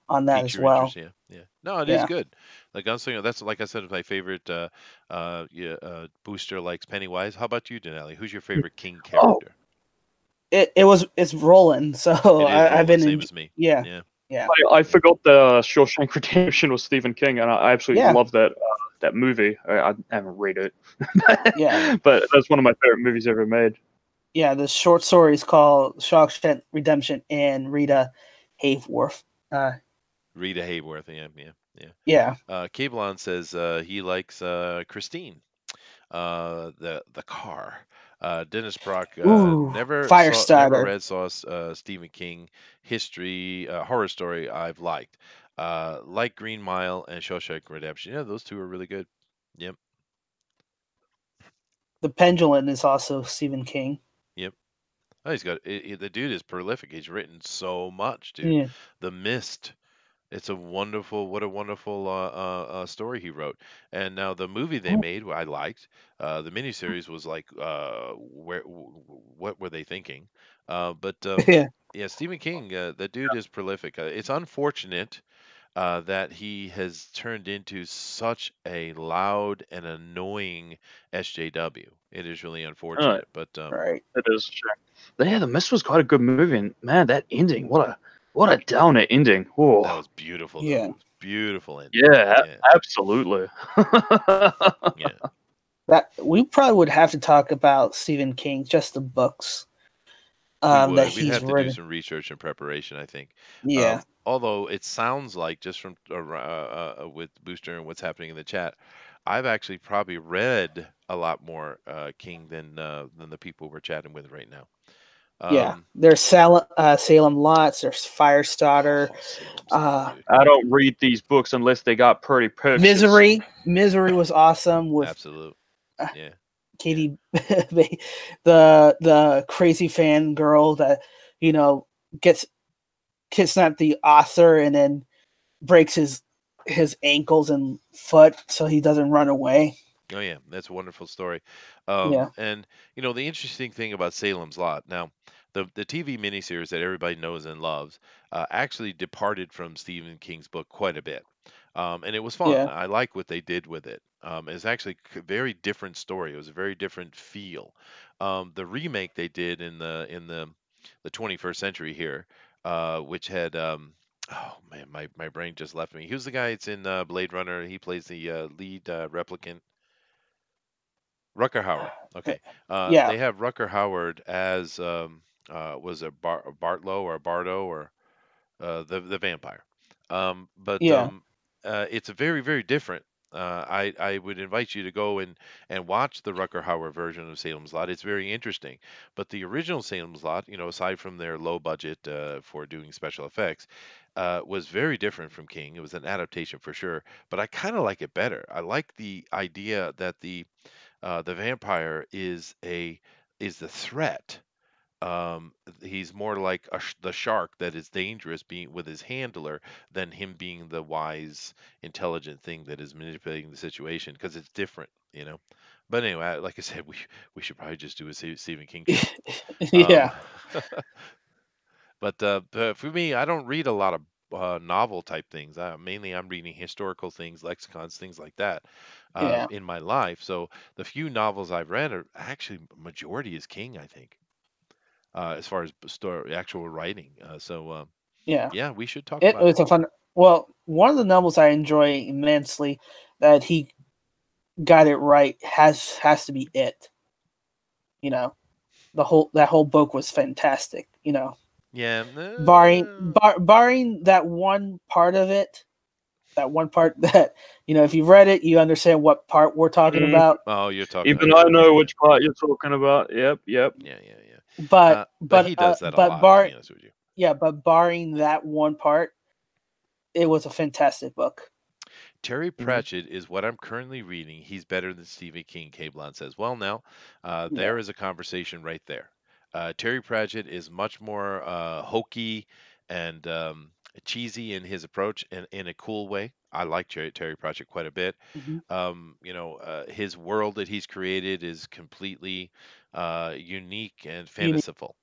on that Piques as your interest, well. yeah, yeah. No, it is Yeah. good. The Gunslinger. That's like I said, my favorite. Yeah, Booster likes Pennywise. How about you, Denali? Who's your favorite King Oh, character? It's Roland, so It is I've Roland, been same as me. yeah, Yeah, yeah, I yeah. forgot the Shawshank Redemption was Stephen King, and I absolutely yeah, love that movie. I haven't read it, yeah, Yeah. but that's one of my favorite movies ever made. yeah. The short story is called Shawshank Redemption and Rita Hayworth. Uh, Rita Hayworth. Yeah, yeah, yeah. yeah. Cablon says he likes Christine. The car. Dennis Brock Ooh, never Firestarter. read saw Stephen King history horror story I've liked. Like Green Mile and Shawshank Redemption. Yeah, those two are really good. Yep, The Pendulum is also Stephen King. yep. Oh, the dude is prolific. He's written so much, dude. Yeah, The Mist. It's a what a wonderful story he wrote. And now the movie they made, I liked. The miniseries was like, what were they thinking? But yeah, yeah, Stephen King, the dude is prolific. It's unfortunate that he has turned into such a loud and annoying SJW. It is really Oh, unfortunate, but right. it is a shame. But yeah, The Mist was quite a good movie, and man, that ending, what a downer ending. that Oh, was beautiful though. Yeah, It was beautiful ending. yeah, Yeah, absolutely. yeah. that we probably would have to talk about Stephen King, just the books We that would. We'd he's have to do written. some research and preparation, I think. Yeah, Although it sounds like just from with Booster and what's happening in the chat, I've actually probably read a lot more King than the people we're chatting with right now. yeah. Um, There's Salem Lots. There's Firestarter. oh, Salem's Lot, Uh, dude. I don't read these books unless they got pretty pictures. Misery was awesome with Absolute. uh, Yeah, yeah. Katie, the crazy fan girl that you know gets kidnapped the author and then breaks his ankles and foot so he doesn't run away. Oh yeah, that's a wonderful story. Yeah, And the interesting thing about Salem's Lot. Now, the TV miniseries that everybody knows and loves actually departed from Stephen King's book quite a bit, and it was fun. yeah, I like what they did with it. It's actually a very different story. It was a very different feel. The remake they did in the 21st century here, which had oh man, my brain just left me. Who's the guy that's in Blade Runner? He plays the lead replicant. Rucker Howard. Okay. yeah, They have Rucker Howard as was it Bartlow or Bardo or the vampire. But yeah, it's a very very different. I would invite you to go and watch the Rucker Hauer version of Salem's Lot. It's very interesting. But the original Salem's Lot, aside from their low budget for doing special effects, was very different from King. It was an adaptation for sure, but I kind of like it better. I like the idea that the vampire is the threat, um, he's more like the shark that is dangerous being with his handler than him being the wise, intelligent thing that is manipulating the situation because it's different, you know. But anyway, like I said, we should probably just do a Stephen King show. Um, Yeah, but for me, I don't read a lot of novel type things. Mainly, I'm reading historical things, lexicons, things like that, yeah, in my life. So the few novels I've read are actually majority is King, I think, as far as story, actual writing. yeah. Yeah, we should talk It about it. was a fun. Well, one of the novels I enjoy immensely that he got it right has to be it. You know, that whole book was fantastic. You know, Yeah, barring that one part of it, that one part that if you read it, you understand what part we're talking Mm, about. oh, you're talking even about I the know which part you're talking about. Yep, yep. yeah, yeah, yeah. But But he does that a but lot, to be honest with you. but barring that one part, it was a fantastic book. Terry Mhm. Pratchett is what I'm currently reading. He's better than Stephen King, Cablon says. Well, now, Yeah, there is a conversation right there. Terry Pratchett is much more hokey and cheesy in his approach and in a cool way. I like Terry Pratchett quite a bit. hmm His world that he's created is completely unique and unique. fanciful.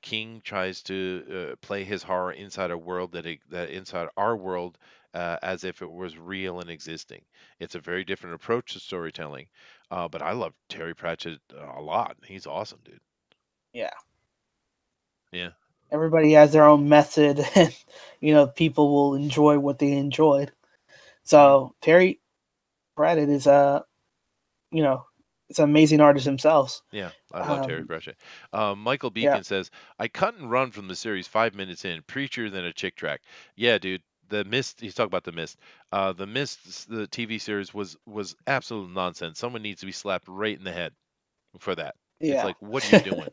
King tries to play his horror inside a world that inside our world as if it was real and existing. It's a very different approach to storytelling, but I love Terry Pratchett a lot. He's awesome, dude. Yeah, Yeah. everybody has their own method, and people will enjoy what they enjoyed. Mm. So Terry Pratchett is you know, it's an amazing artist himself. Yeah, I love Terry Um, Pratchett. Michael yeah, Beacon says, I cut and run from the series 5 minutes in, preacher than a chick track. Yeah, dude. The Mist, he's talking about The Mist. The Mist, the TV series was absolute nonsense. Someone needs to be slapped right in the head for that. It's yeah, like, what are you doing?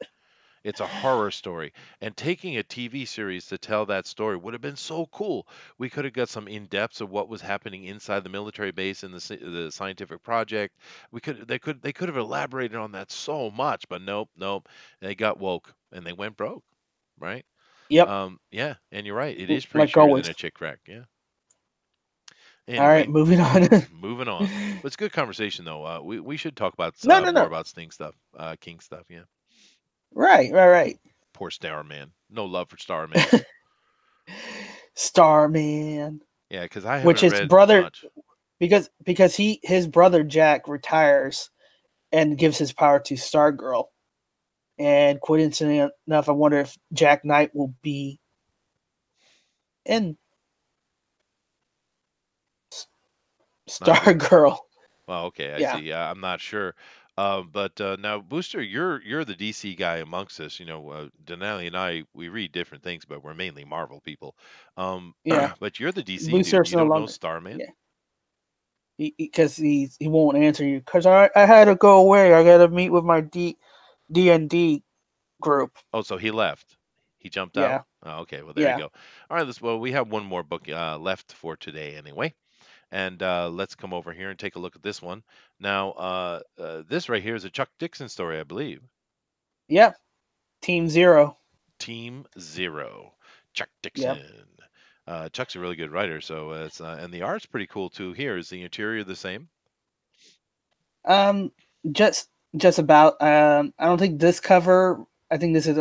It's a horror story. And taking a TV series to tell that story would have been so cool. We could have got some in depths of what was happening inside the military base and the scientific project. They could have elaborated on that so much, but nope, nope. They got woke and they went broke, right? yep, Yeah, and you're right. It is like preachier than always. a chick crack. Yeah. All right, Anyway, moving on. moving on. But it's good conversation though. We should talk about No, no, more no. about Sting stuff, King stuff. Yeah. Right, right, right. Poor Starman. No love for Starman. Starman, Yeah, because I which haven't his read brother, much. because his brother Jack retires and gives his power to Stargirl. And coincidentally enough, I wonder if Jack Knight will be in Not it. Stargirl. Well, okay, I Yeah, see. I'm not sure. But now, Booster, you're the DC guy amongst us. Denali and I, we read different things, but we're mainly Marvel people. yeah. But you're the DC dude. Booster's You no don't know longer. Starman? Yeah, because he won't answer you because I had to go away. I got to meet with my D&D group. Oh, so he left. He jumped out. Yeah, Oh, okay. Well, there you yeah, go. All right. Well, we have one more book left for today, anyway. And let's come over here and take a look at this one. Now, this right here is a Chuck Dixon story, I believe. yeah. Team Zero. Team Zero, Chuck Yeah. Dixon. Chuck's a really good writer, so it's and the art's pretty cool too. Here is the interior the same? Um, just about. I don't think this cover. I think this is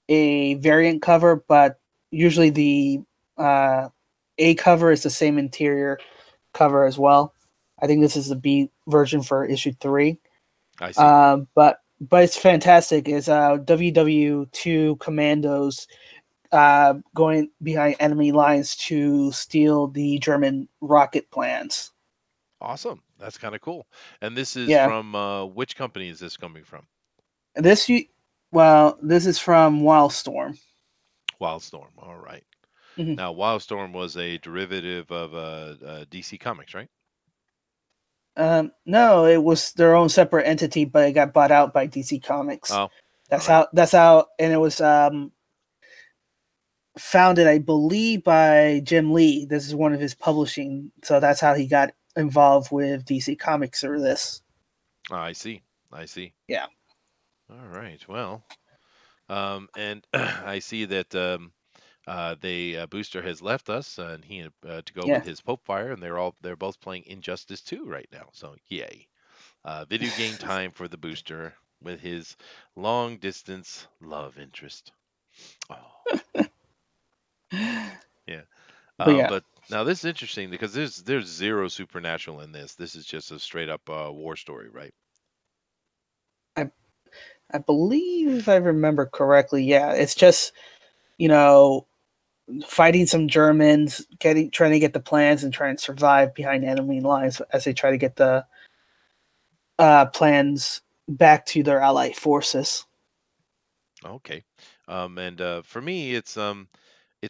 a variant cover, but usually the A cover is the same interior cover as well. I think this is the B version for issue 3. I see. But it's fantastic. It's WW2 commandos going behind enemy lines to steal the German rocket plans. Awesome. That's kind of cool. And this is Yeah, from which company is this coming from? this you. Well, this is from Wildstorm. Wildstorm. All right. Mhm. Now, Wildstorm was a derivative of DC Comics, right? No, it was their own separate entity, but it got bought out by DC Comics. Oh, all That's right. how. That's how, and it was founded, I believe, by Jim Lee. This is one of his publishing, so that's how he got involved with DC Comics or this. I see. I see. Yeah. All right. Well, And I see that they Booster has left us, and he to go with Yeah. his Pope Fire, and they're both playing Injustice 2 right now. So yay! Video game time for the Booster with his long distance love interest. Oh yeah. But yeah, But now this is interesting because there's zero supernatural in this. This is just a straight up war story, right? I I believe if I remember correctly, yeah, it's just you know fighting some Germans, trying to get the plans and trying to survive behind enemy lines as they try to get the plans back to their allied forces. Okay. And for me, it's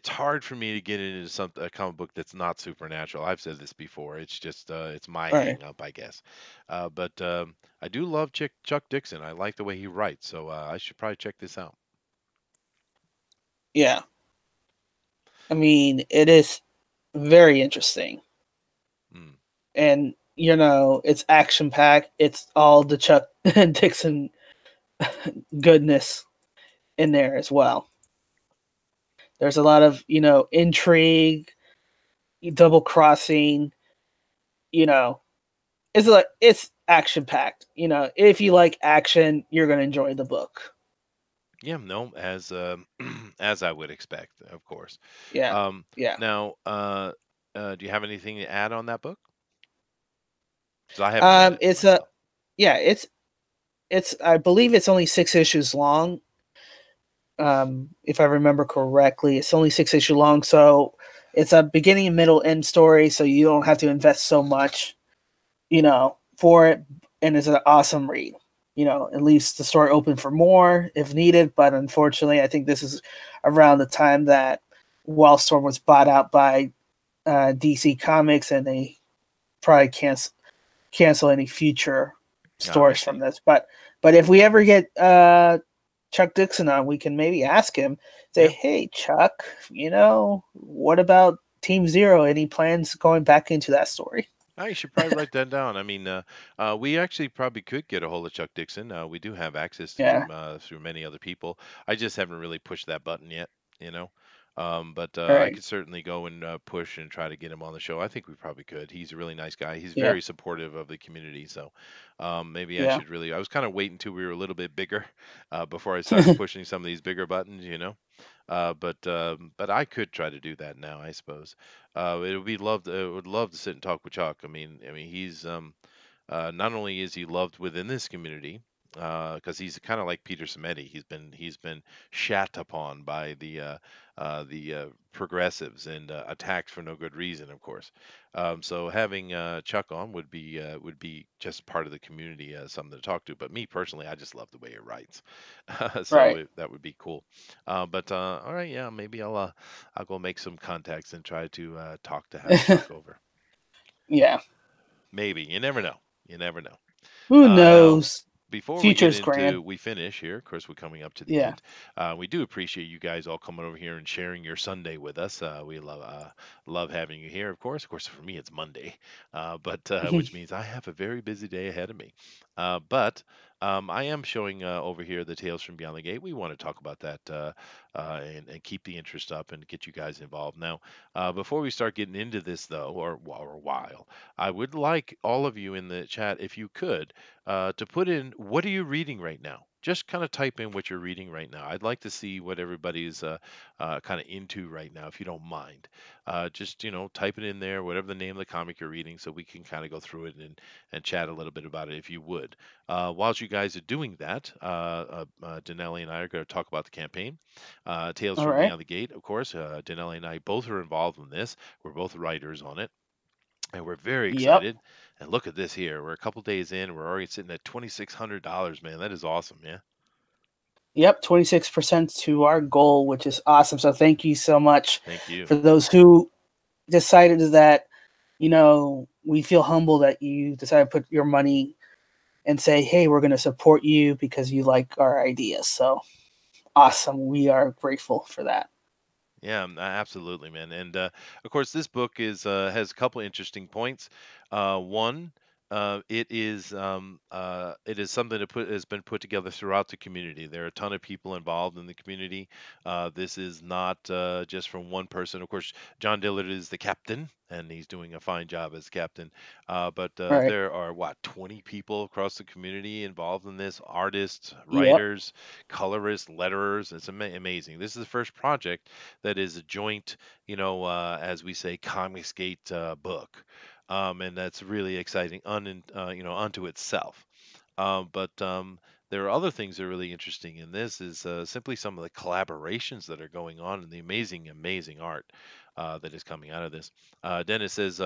hard for me to get into a comic book that's not supernatural. I've said this before. It's just it's my All right. hang up, I guess. But I do love Chuck Dixon. I like the way he writes, so I should probably check this out. Yeah. I mean, it is very interesting. Mm. And, it's action packed. It's all the Chuck Dixon goodness in there as well. There's a lot of, intrigue, double crossing, you know, it's action packed. If you like action, you're going to enjoy the book. Yeah, no, as as I would expect, of course. Yeah. Um, Yeah. now, do you have anything to add on that book? Because I haven't read it It's a myself. yeah, it's I believe it's only 6 issues long. If I remember correctly, it's only 6 issue long, so it's a beginning, middle, end story, so you don't have to invest so much, for it, and it's an awesome read. It leaves the story open for more if needed, but unfortunately, I think this is around the time that Wildstorm was bought out by DC Comics, and they probably cancel any future Ah, I stories from see. this. But if we ever get Chuck Dixon on, we can maybe ask him, say, Yeah. hey, Chuck, what about Team Zero? Any plans going back into that story? I should probably write that down. I mean, we actually probably could get a hold of Chuck Dixon. We do have access to Yeah. him through many other people. I just haven't really pushed that button yet, you know. But All I right. could certainly go and push and try to get him on the show. I think we probably could. He's a really nice guy. He's Yeah. very supportive of the community. So maybe I Yeah. should really. I was kind of waiting until we were a little bit bigger before I started pushing some of these bigger buttons, you know. But I could try to do that now, I suppose. It would be loved. Would love to sit and talk with Chuck. I mean, he's not only is he loved within this community, because he's kind of like Peter Samedi. He's been shat upon by the progressives and attacked for no good reason, of course. So having Chuck on would be just part of the community, something to talk to. But me personally, I just love the way he writes, so Right. that would be cool. But all right, yeah, maybe I'll go make some contacts and try to talk to have Chuck over. Yeah. Maybe you never know. You never know. Who Now, knows? before we get Future's into grand. we finish here, of course, we're coming up to the Yeah. end. We do appreciate you guys all coming over here and sharing your Sunday with us. We love having you here. Of course, for me it's Monday, but which means I have a very busy day ahead of me. But I am showing over here the Tales from Beyond the Gate. We want to talk about that and keep the interest up and get you guys involved. Now, before we start getting into this, though, or while I would like all of you in the chat, if you could to put in what are you reading right now. Just kind of type in what you're reading right now. I'd like to see what everybody's kind of into right now, if you don't mind. Just type it in there, whatever the name of the comic you're reading, so we can kind of go through it and chat a little bit about it, if you would. Whilst you guys are doing that, Denali and I are going to talk about the campaign. Tales All from right. Beyond the Gate, of course. Denali and I both are involved in this. We're both writers on it and we're very Yep. excited. And look at this here. We're a couple days in. We're already sitting at $2,600, man. That is awesome, yeah. Yep. 26% to our goal, which is awesome. So thank you so much Thank you. for those who decided that, we feel humble that you decided to put your money and say, hey, we're going to support you because you like our ideas. So awesome. We are grateful for that. Yeah, absolutely, man. And of course, this book is has a couple interesting points. One, It is something that has been put together throughout the community. There are a ton of people involved in the community. This is not just from one person. Of course, John Dillard is the captain, and he's doing a fine job as captain. But Right. there are, what, 20 people across the community involved in this: artists, Yep. writers, colorists, letterers. It's amazing. This is the first project that is a joint, as we say, Comicsgate book. And that's really exciting unto itself. But there are other things that are really interesting in this. Is simply some of the collaborations that are going on and the amazing art that is coming out of this. Dennis says,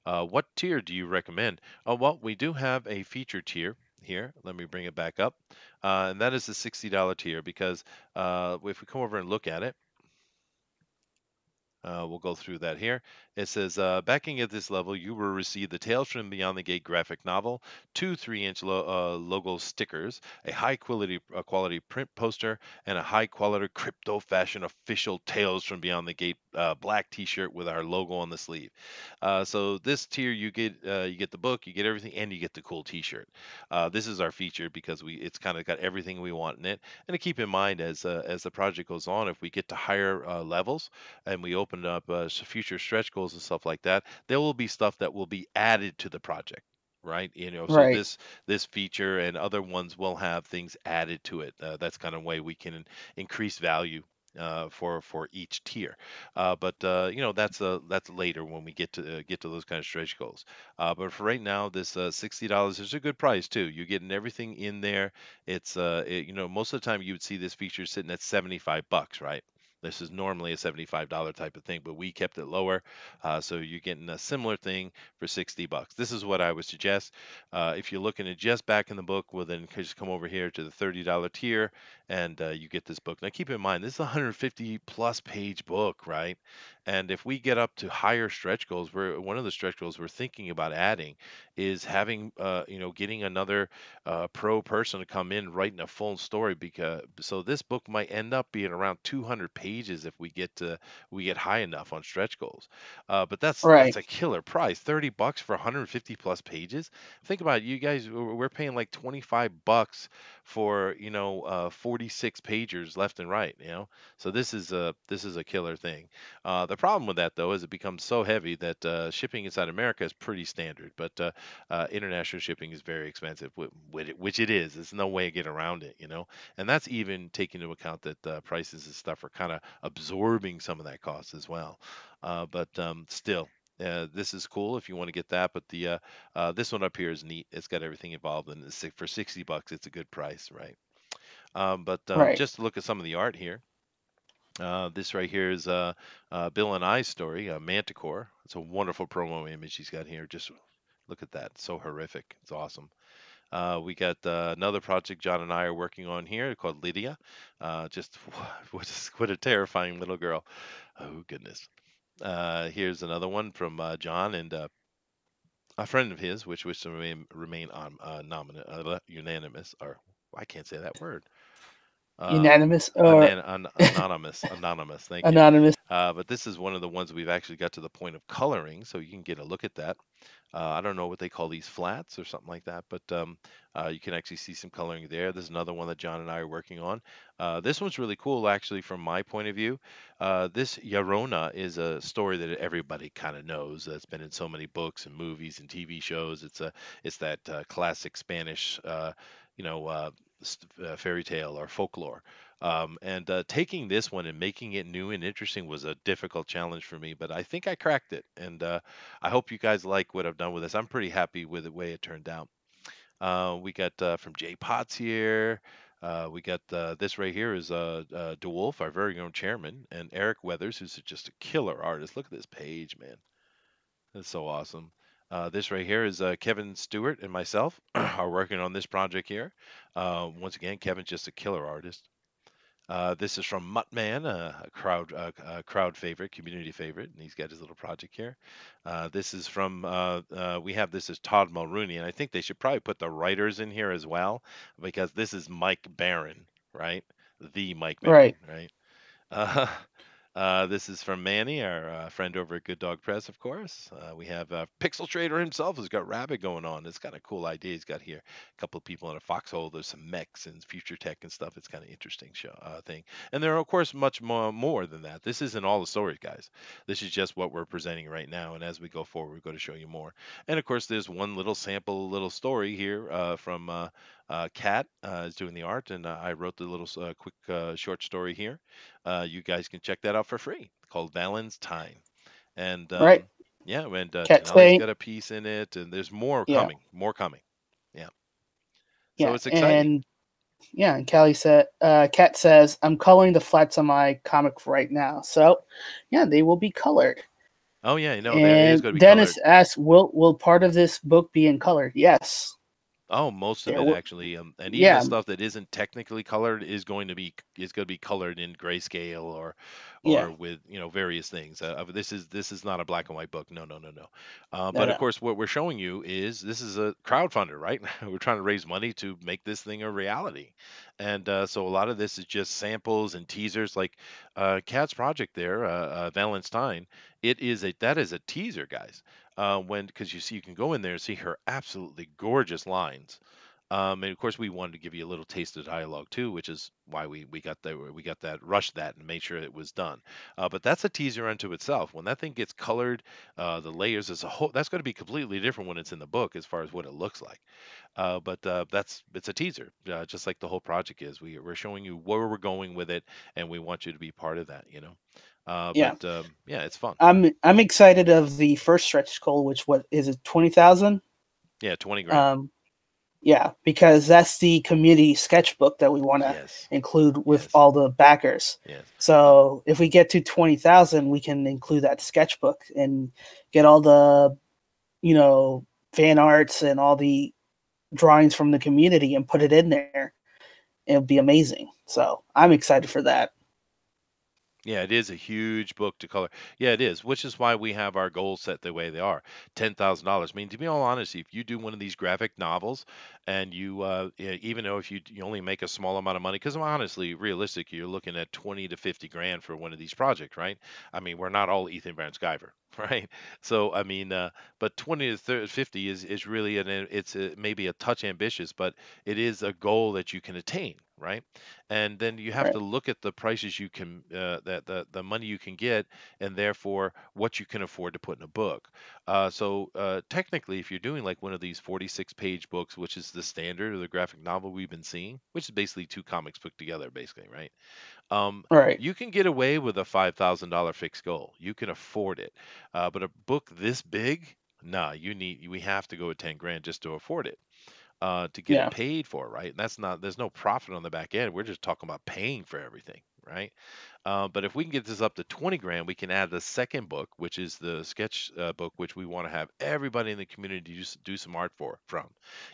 "What tier do you recommend?" Oh, well, we do have a feature tier here. Let me bring it back up, and that is the $60 tier because if we come over and look at it. We'll go through that here. It says, backing at this level, you will receive the Tales from Beyond the Gate graphic novel, two 3-inch logo stickers, a high quality print poster, and a high quality crypto fashion official Tales from Beyond the Gate black T-shirt with our logo on the sleeve. So this tier, you get the book, you get everything, and you get the cool T-shirt. This is our feature because it's kind of got everything we want in it. And to keep in mind as the project goes on, if we get to higher levels and we open up future stretch goals and stuff like that, there will be stuff that will be added to the project, right? So Right. this feature and other ones will have things added to it. That's kind of way we can increase value for each tier. But that's later when we get to those kind of stretch goals. But for right now, this $60 is a good price too. You're getting everything in there. Most of the time you would see this feature sitting at 75 bucks, right? This is normally a $75 type of thing, but we kept it lower, so you're getting a similar thing for 60 bucks. This is what I would suggest. If you're looking at just back in the book, well, then just come over here to the $30 tier, and you get this book. Now, keep in mind, this is a 150 plus page book, right? And if we get up to higher stretch goals, one of the stretch goals we're thinking about adding is having, getting another pro person to come in writing a full story, because so this book might end up being around 200 pages if we get high enough on stretch goals. But that's Right. a killer price. 30 bucks for 150 plus pages. Think about it, you guys. We're paying like 25 bucks for 46 pagers left and right. So this is a killer thing. The problem with that though is it becomes so heavy that shipping inside America is pretty standard, but international shipping is very expensive, which it is. There's no way to get around it. And that's even taking into account that prices and stuff are kind of absorbing some of that cost as well. But still, this is cool if you want to get that. But this one up here is neat. It's got everything involved, and for 60 bucks, it's a good price, right? But Right. just to look at some of the art here. This right here is Bill and I's story, Manticore. It's a wonderful promo image he's got here. Just look at that. So horrific. It's awesome. We got another project John and I are working on here called Lydia. Just what a terrifying little girl. Oh, goodness. Here's another one from John and a friend of his, which was to remain on unanimous, or I can't say that word. Unanimous or Anonymous. Thank you. anonymous. But this is one of the ones we've actually got to the point of coloring, so you can get a look at that. I don't know what they call these flats or something like that, but you can actually see some coloring there. There's another one that John and I are working on. This one's really cool, actually, from my point of view. This Yarona is a story that everybody kind of knows. That's been in so many books and movies and TV shows. It's that classic Spanish, you know, uh, fairy tale or folklore. And taking this one and making it new and interesting was a difficult challenge for me, but I think I cracked it. And I hope you guys like what I've done with this. I'm pretty happy with the way it turned out. We got from Jay Potts here. We got this right here is DeWolf, our very own chairman, and Eric Weathers, who's just a killer artist. Look at this page, man. That's so awesome. This right here is Kevin Stewart and myself are working on this project here. Once again, Kevin's just a killer artist. This is from Muttman, a crowd favorite, community favorite, and he's got his little project here. This is from we have this as Todd Mulrooney, and I think they should probably put the writers in here as well because this is Mike Barron, right? The Mike Barron, Right. right? Uh, This is from Manny, our friend over at Good Dog Press, of course. We have Pixel Trader himself who's got Rabbit going on. It's kind of cool idea he's got here. A couple of people in a foxhole. There's some mechs and future tech and stuff. It's kind of interesting show thing. And there are, of course, much more than that. This isn't all the stories, guys. This is just what we're presenting right now. And as we go forward, we're going to show you more. And of course, there's one little sample, little story here from Kat is doing the art, and I wrote the little quick short story here. You guys can check that out for free. Called Valentine, and Right. yeah, and Cat Denali's saying, got a piece in it, and there's more yeah, coming, more coming. Yeah, so yeah, it's exciting. and yeah, and Callie said, Kat says, I'm coloring the flats on my comic right now. So, yeah, they will be colored. Oh yeah, there it is And going to be Dennis colored. asks, will part of this book be in color? Yes. Oh, most of There it will, actually, and even the yeah, stuff that isn't technically colored is going to be colored in grayscale yeah, or with various things. This is not a black and white book. No, no, no, no. no, But of no. course, what we're showing you is this is a crowdfunder, right? We're trying to raise money to make this thing a reality, and so a lot of this is just samples and teasers, like Kat's project there, Valentine. That is a teaser, guys. Because you can go in there and see her absolutely gorgeous lines. And of course, we wanted to give you a little taste of dialogue too, which is why we got that rushed that and made sure it was done. But that's a teaser unto itself. When that thing gets colored, the layers as a whole, that's going to be completely different when it's in the book as far as what it looks like. But it's a teaser, just like the whole project is. We're showing you where we're going with it, and we want you to be part of that. Yeah. Yeah, it's fun. I'm excited of the first stretch goal, which what is it, 20,000? Yeah, 20 grand. Yeah, because that's the community sketchbook that we want to Yes, include with yes, all the backers. yes. So if we get to 20,000, we can include that sketchbook and get all the, fan arts and all the drawings from the community and put it in there. It would be amazing. So I'm excited for that. Yeah, it is a huge book to color. Yeah, it is, which is why we have our goals set the way they are. $10,000. I mean, to be all honest, if you do one of these graphic novels, and even though if you only make a small amount of money, because honestly, realistic, you're looking at 20 to 50 grand for one of these projects, right? I mean, we're not all Ethan Van Sciver, right? So I mean, but 20 to 30, 50 is really it's maybe a touch ambitious, but it is a goal that you can attain, right? And then you have Right. to look at the prices you can that the money you can get, and therefore what you can afford to put in a book. Technically, if you're doing like one of these 46-page books, which is the standard of the graphic novel we've been seeing, which is basically two comics put together, basically, right? Right. You can get away with a $5,000 fixed goal. You can afford it. But a book this big, nah, we have to go at 10 grand just to afford it, to get it Yeah. paid for, right? And there's no profit on the back end. We're just talking about paying for everything, right? But if we can get this up to 20 grand, we can add the second book, which is the sketch book, which we want to have everybody in the community do some art from.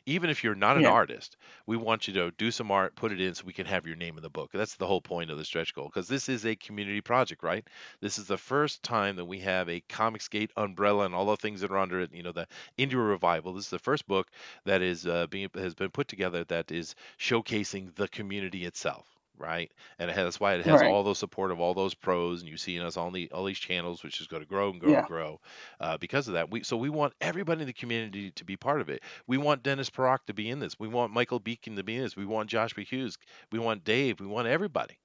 Even if you're not an Yeah. artist, we want you to do some art, put it in so we can have your name in the book. That's the whole point of the stretch goal, because this is a community project, right? This is the first time that we have a Comicsgate umbrella and all the things that are under it, the India Revival. This is the first book that has been put together that is showcasing the community itself, right? And that's why it has Right. all the support of all those pros, and you see us on all these channels, which is going to grow and grow and Yeah. grow, because of that. We want everybody in the community to be part of it. We want Dennis Perrock to be in this. We want Michael Beacon to be in this. We want Josh B. Hughes. We want Dave. We want everybody.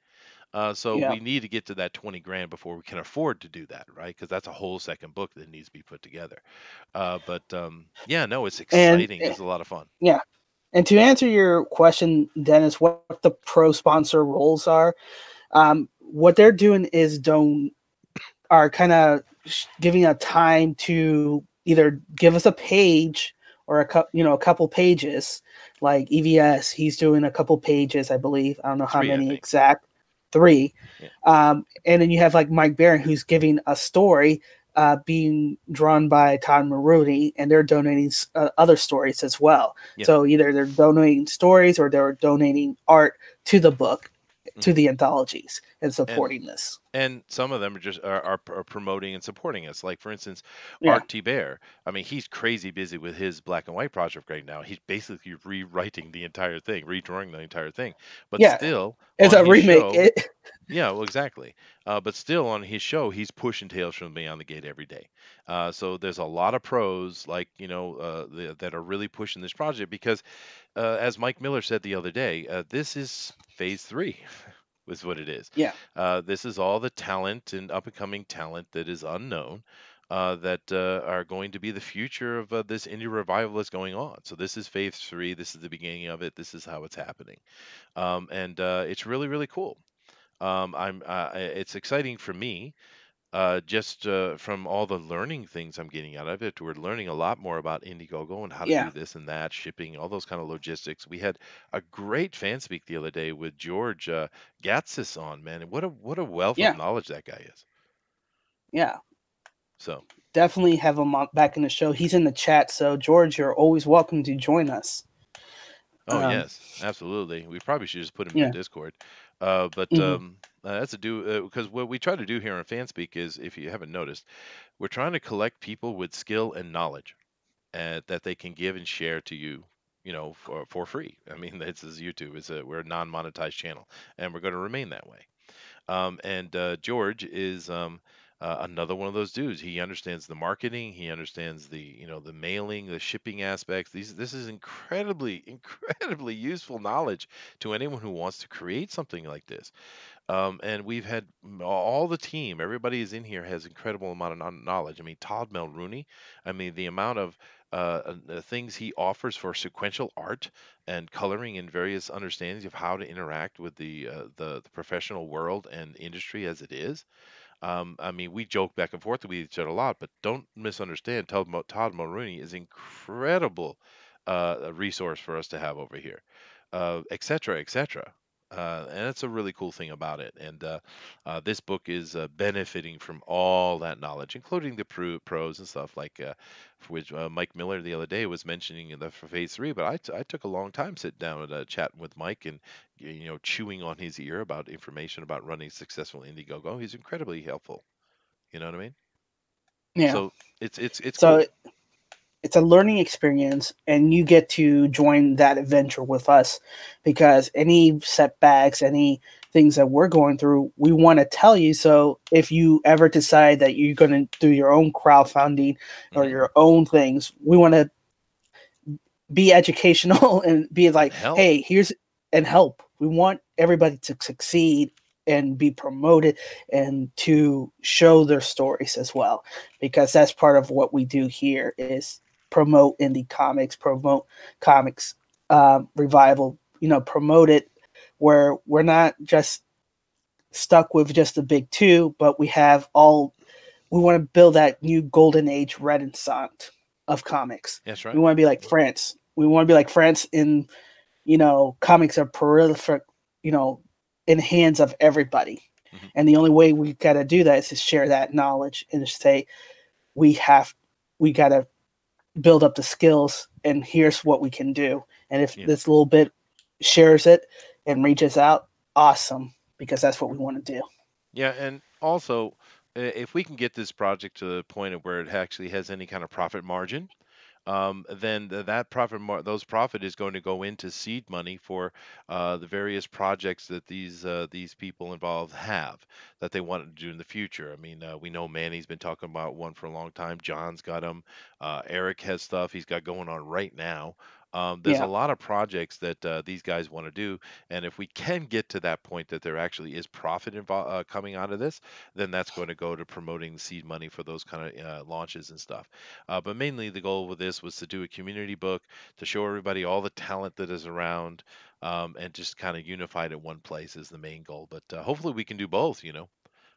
So Yeah. we need to get to that 20 grand before we can afford to do that, right? Because that's a whole second book that needs to be put together. Yeah, no, it's And exciting. This is a lot of fun. yeah. And to answer your question, Dennis, what the pro sponsor roles are, what they're doing is are kind of giving a time to either give us a page or a couple pages. Like EVS, he's doing a couple pages, I believe. I don't know how 3, I many think. exact. 3. Yeah. And then you have like Mike Barron, who's giving a story being drawn by Todd Maroney, and they're donating other stories as well. Yeah. So either they're donating stories or they're donating art to the book. to hmm the anthologies and and supporting this. some of them are just are promoting and supporting us. Like for instance, Yeah, Art T. Bear. I mean, he's crazy busy with his black and white project right now. He's basically rewriting the entire thing, redrawing the entire thing. But yeah, still, it's on a his remake. show, yeah, well, exactly. But still, on his show, he's pushing Tales from Beyond the Gate every day. So there's a lot of pros, like that are really pushing this project because, as Mike Miller said the other day, this is phase three, is what it is. Yeah, This is all the talent and up and coming talent that is unknown. That are going to be the future of this indie revival that's going on. So this is phase three. This is the beginning of it. This is how it's happening, and it's really really cool. It's exciting for me, just from all the learning things I'm getting out of it. We're learning a lot more about Indiegogo and how to yeah, do this and that, shipping, all those kind of logistics. We had a great fan speak the other day with George Gatsis on, man. And what a wealth of yeah, knowledge that guy is. yeah. So, Definitely have him back in the show. He's in the chat, so George, you're always welcome to join us. oh Um, yes, absolutely. We probably should just put him in the yeah, Discord. But hmm that's a do because what we try to do here on FanSpeak is, if you haven't noticed, we're trying to collect people with skill and knowledge that they can give and share to you, for free. I mean, this is YouTube. We're a non-monetized channel, and we're going to remain that way. And George is another one of those dudes. He understands the marketing. He understands the mailing, the shipping aspects. This is incredibly, incredibly useful knowledge to anyone who wants to create something like this. And we've had all the team, everybody is in here has incredible amount of knowledge. I mean, Todd Mulrooney, I mean, the amount of things he offers for sequential art and coloring and various understandings of how to interact with the professional world and industry as it is. I mean, we joke back and forth with each other a lot, but don't misunderstand. Todd Mulrooney is incredible a resource for us to have over here, et cetera, et cetera. And that's a really cool thing about it. And this book is benefiting from all that knowledge, including the pros and stuff like for which Mike Miller the other day was mentioning in the for phase three. But I took a long time sitting down and chatting with Mike and chewing on his ear about information about running successful Indiegogo. He's incredibly helpful. You know what I mean? yeah. So it's So cool. it's a learning experience, and you get to join that adventure with us because any setbacks, any things that we're going through, we want to tell you. So if you ever decide that you're going to do your own crowdfunding or hmm your own things, we want to be educational and be And like, help. hey, here's and help. We want everybody to succeed and be promoted and to show their stories as well, because that's part of what we do here is promote indie comics, promote comics revival, promote it where we're not just stuck with just the big two, but we want to build that new golden age renaissance of comics. That's We right. want to be like France. We want to be like France in, comics are prolific, you know, in hands of everybody. hmm And the only way we got to do that is to share that knowledge and to say, we have, we got to build up the skills and here's what we can do. And if Yeah. this little bit shares it and reaches out, awesome, because that's what we want to do. Yeah, and also, if we can get this project to the point of where it actually has any kind of profit margin, then that those profit is going to go into seed money for the various projects that these people involved have that they want to do in the future. I mean, we know Manny's been talking about one for a long time. John's got them. Eric has stuff he's got going on right now. There's a Yeah. lot of projects that these guys want to do, and if we can get to that point that there actually is profit coming out of this, then that's going to go to promoting seed money for those kind of launches and stuff. But mainly the goal with this was to do a community book to show everybody all the talent that is around, and just kind of unified at one place is the main goal. But hopefully we can do both. Yeah.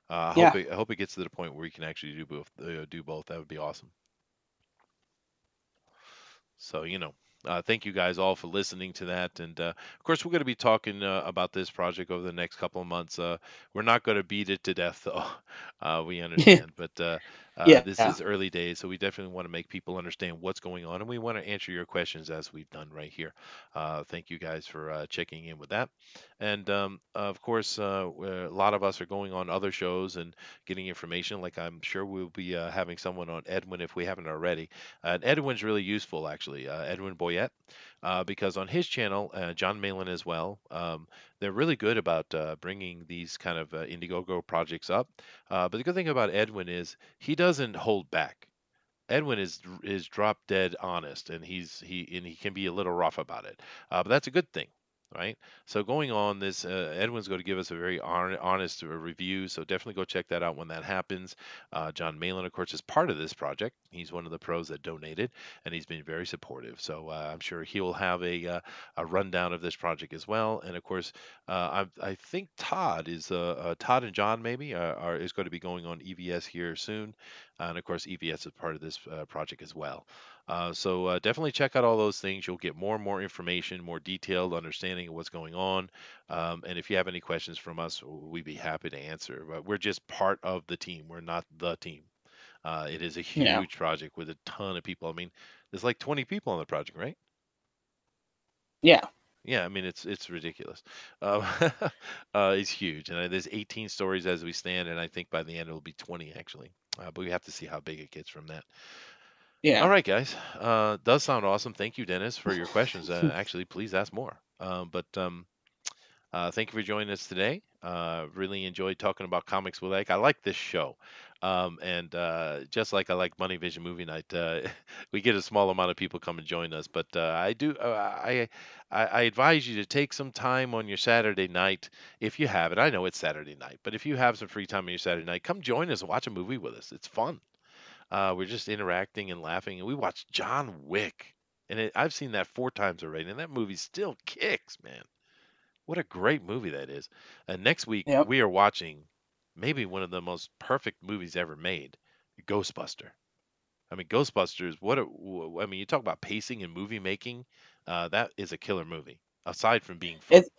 I hope it gets to the point where we can actually do both. Do both. That would be awesome. So, thank you guys all for listening to that. And of course, we're going to be talking about this project over the next couple of months. We're not going to beat it to death, though. We Yeah. understand. But Yeah. This is early days, so we definitely want to make people understand what's going on, and we want to answer your questions as we've done right here. Thank you guys for checking in with that. And of course, a lot of us are going on other shows and getting information. Like I'm sure we'll be having someone on Edwin if we haven't already. And Edwin's really useful, actually, Edwin Boyette, because on his channel, John Malin as well, they're really good about bringing these kind of Indiegogo projects up. But the good thing about Edwin is he doesn't hold back. Edwin is drop dead honest, and he can be a little rough about it, but that's a good thing, right? So going on this, Edwin's going to give us a very honest review. So definitely go check that out when that happens. John Malin, of course, is part of this project. He's one of the pros that donated, and he's been very supportive. So I'm sure he'll have a rundown of this project as well. And of course, I think Todd is Todd and John maybe are is going to be going on EVS here soon. And of course, EVS is part of this project as well. So definitely check out all those things. You'll get more and more information, more detailed understanding of what's going on. And if you have any questions from us, we'd be happy to answer. But we're just part of the team. We're not the team. It is a Yeah. huge project with a ton of people. I mean, there's like 20 people on the project, right? Yeah. Yeah, I mean it's ridiculous. It's huge, and there's 18 stories as we stand, and I think by the end it'll be 20 actually. But we have to see how big it gets from that. All Yeah. right, guys. Does sound awesome. Thank you, Dennis, for your questions. Actually, please ask more. But thank you for joining us today. Really enjoyed talking about comics with Ike. I like this show. And just like I like Money Vision Movie Night, we get a small amount of people come and join us. But I advise you to take some time on your Saturday night if you have it. I know it's Saturday night, but if you have some free time on your Saturday night, come join us and watch a movie with us. It's fun. We're just interacting and laughing. And we watched John Wick. I've seen that 4 times already, and that movie still kicks, man. What a great movie that is. And next week Yep. we are watching maybe one of the most perfect movies ever made, Ghostbuster. I mean, Ghostbusters. I mean, you talk about pacing and movie making. That is a killer movie. Aside from being fun. It.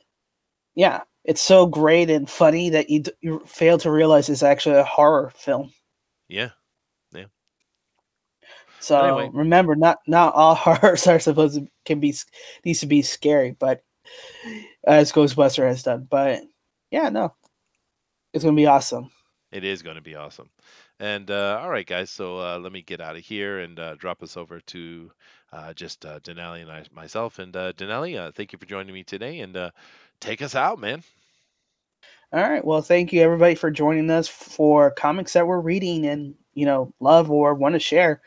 Yeah. It's so great and funny that you fail to realize it's actually a horror film. Yeah, yeah. So But anyway, remember, not all horrors are supposed to needs to be scary, but as Ghostbuster has done. But yeah, no, it's gonna be awesome. it is going to be awesome. And all right, guys. So let me get out of here and drop us over to just Denali and myself. And Denali, thank you for joining me today. And take us out, man. All right. Well, thank you everybody for joining us for comics that we're reading and love or want to share.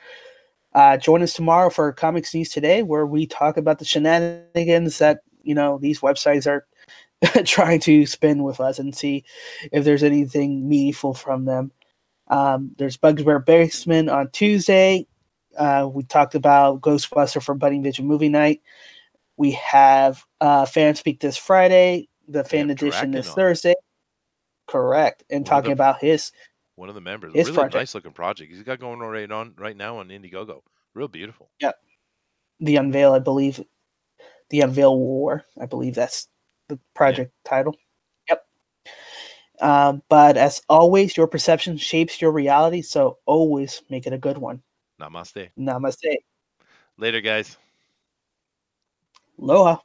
Join us tomorrow for Comics News Today, where we talk about the shenanigans that these websites are trying to spin with us and see if there's anything meaningful from them. There's Bugbear Basement on Tuesday. We talked about Ghostbuster for Budding Vision Movie Night. We have FanSpeak this Friday, the fan edition this Thursday. Correct. And talking about one of the members. His really project. Nice looking project. He's got going right now on Indiegogo. Real beautiful. Yeah. The Unveil, I believe. The Unveil War. I believe that's the project title. Yep. But as always, your perception shapes your reality, so always make it a good one. Namaste. Namaste. Later, guys. Aloha.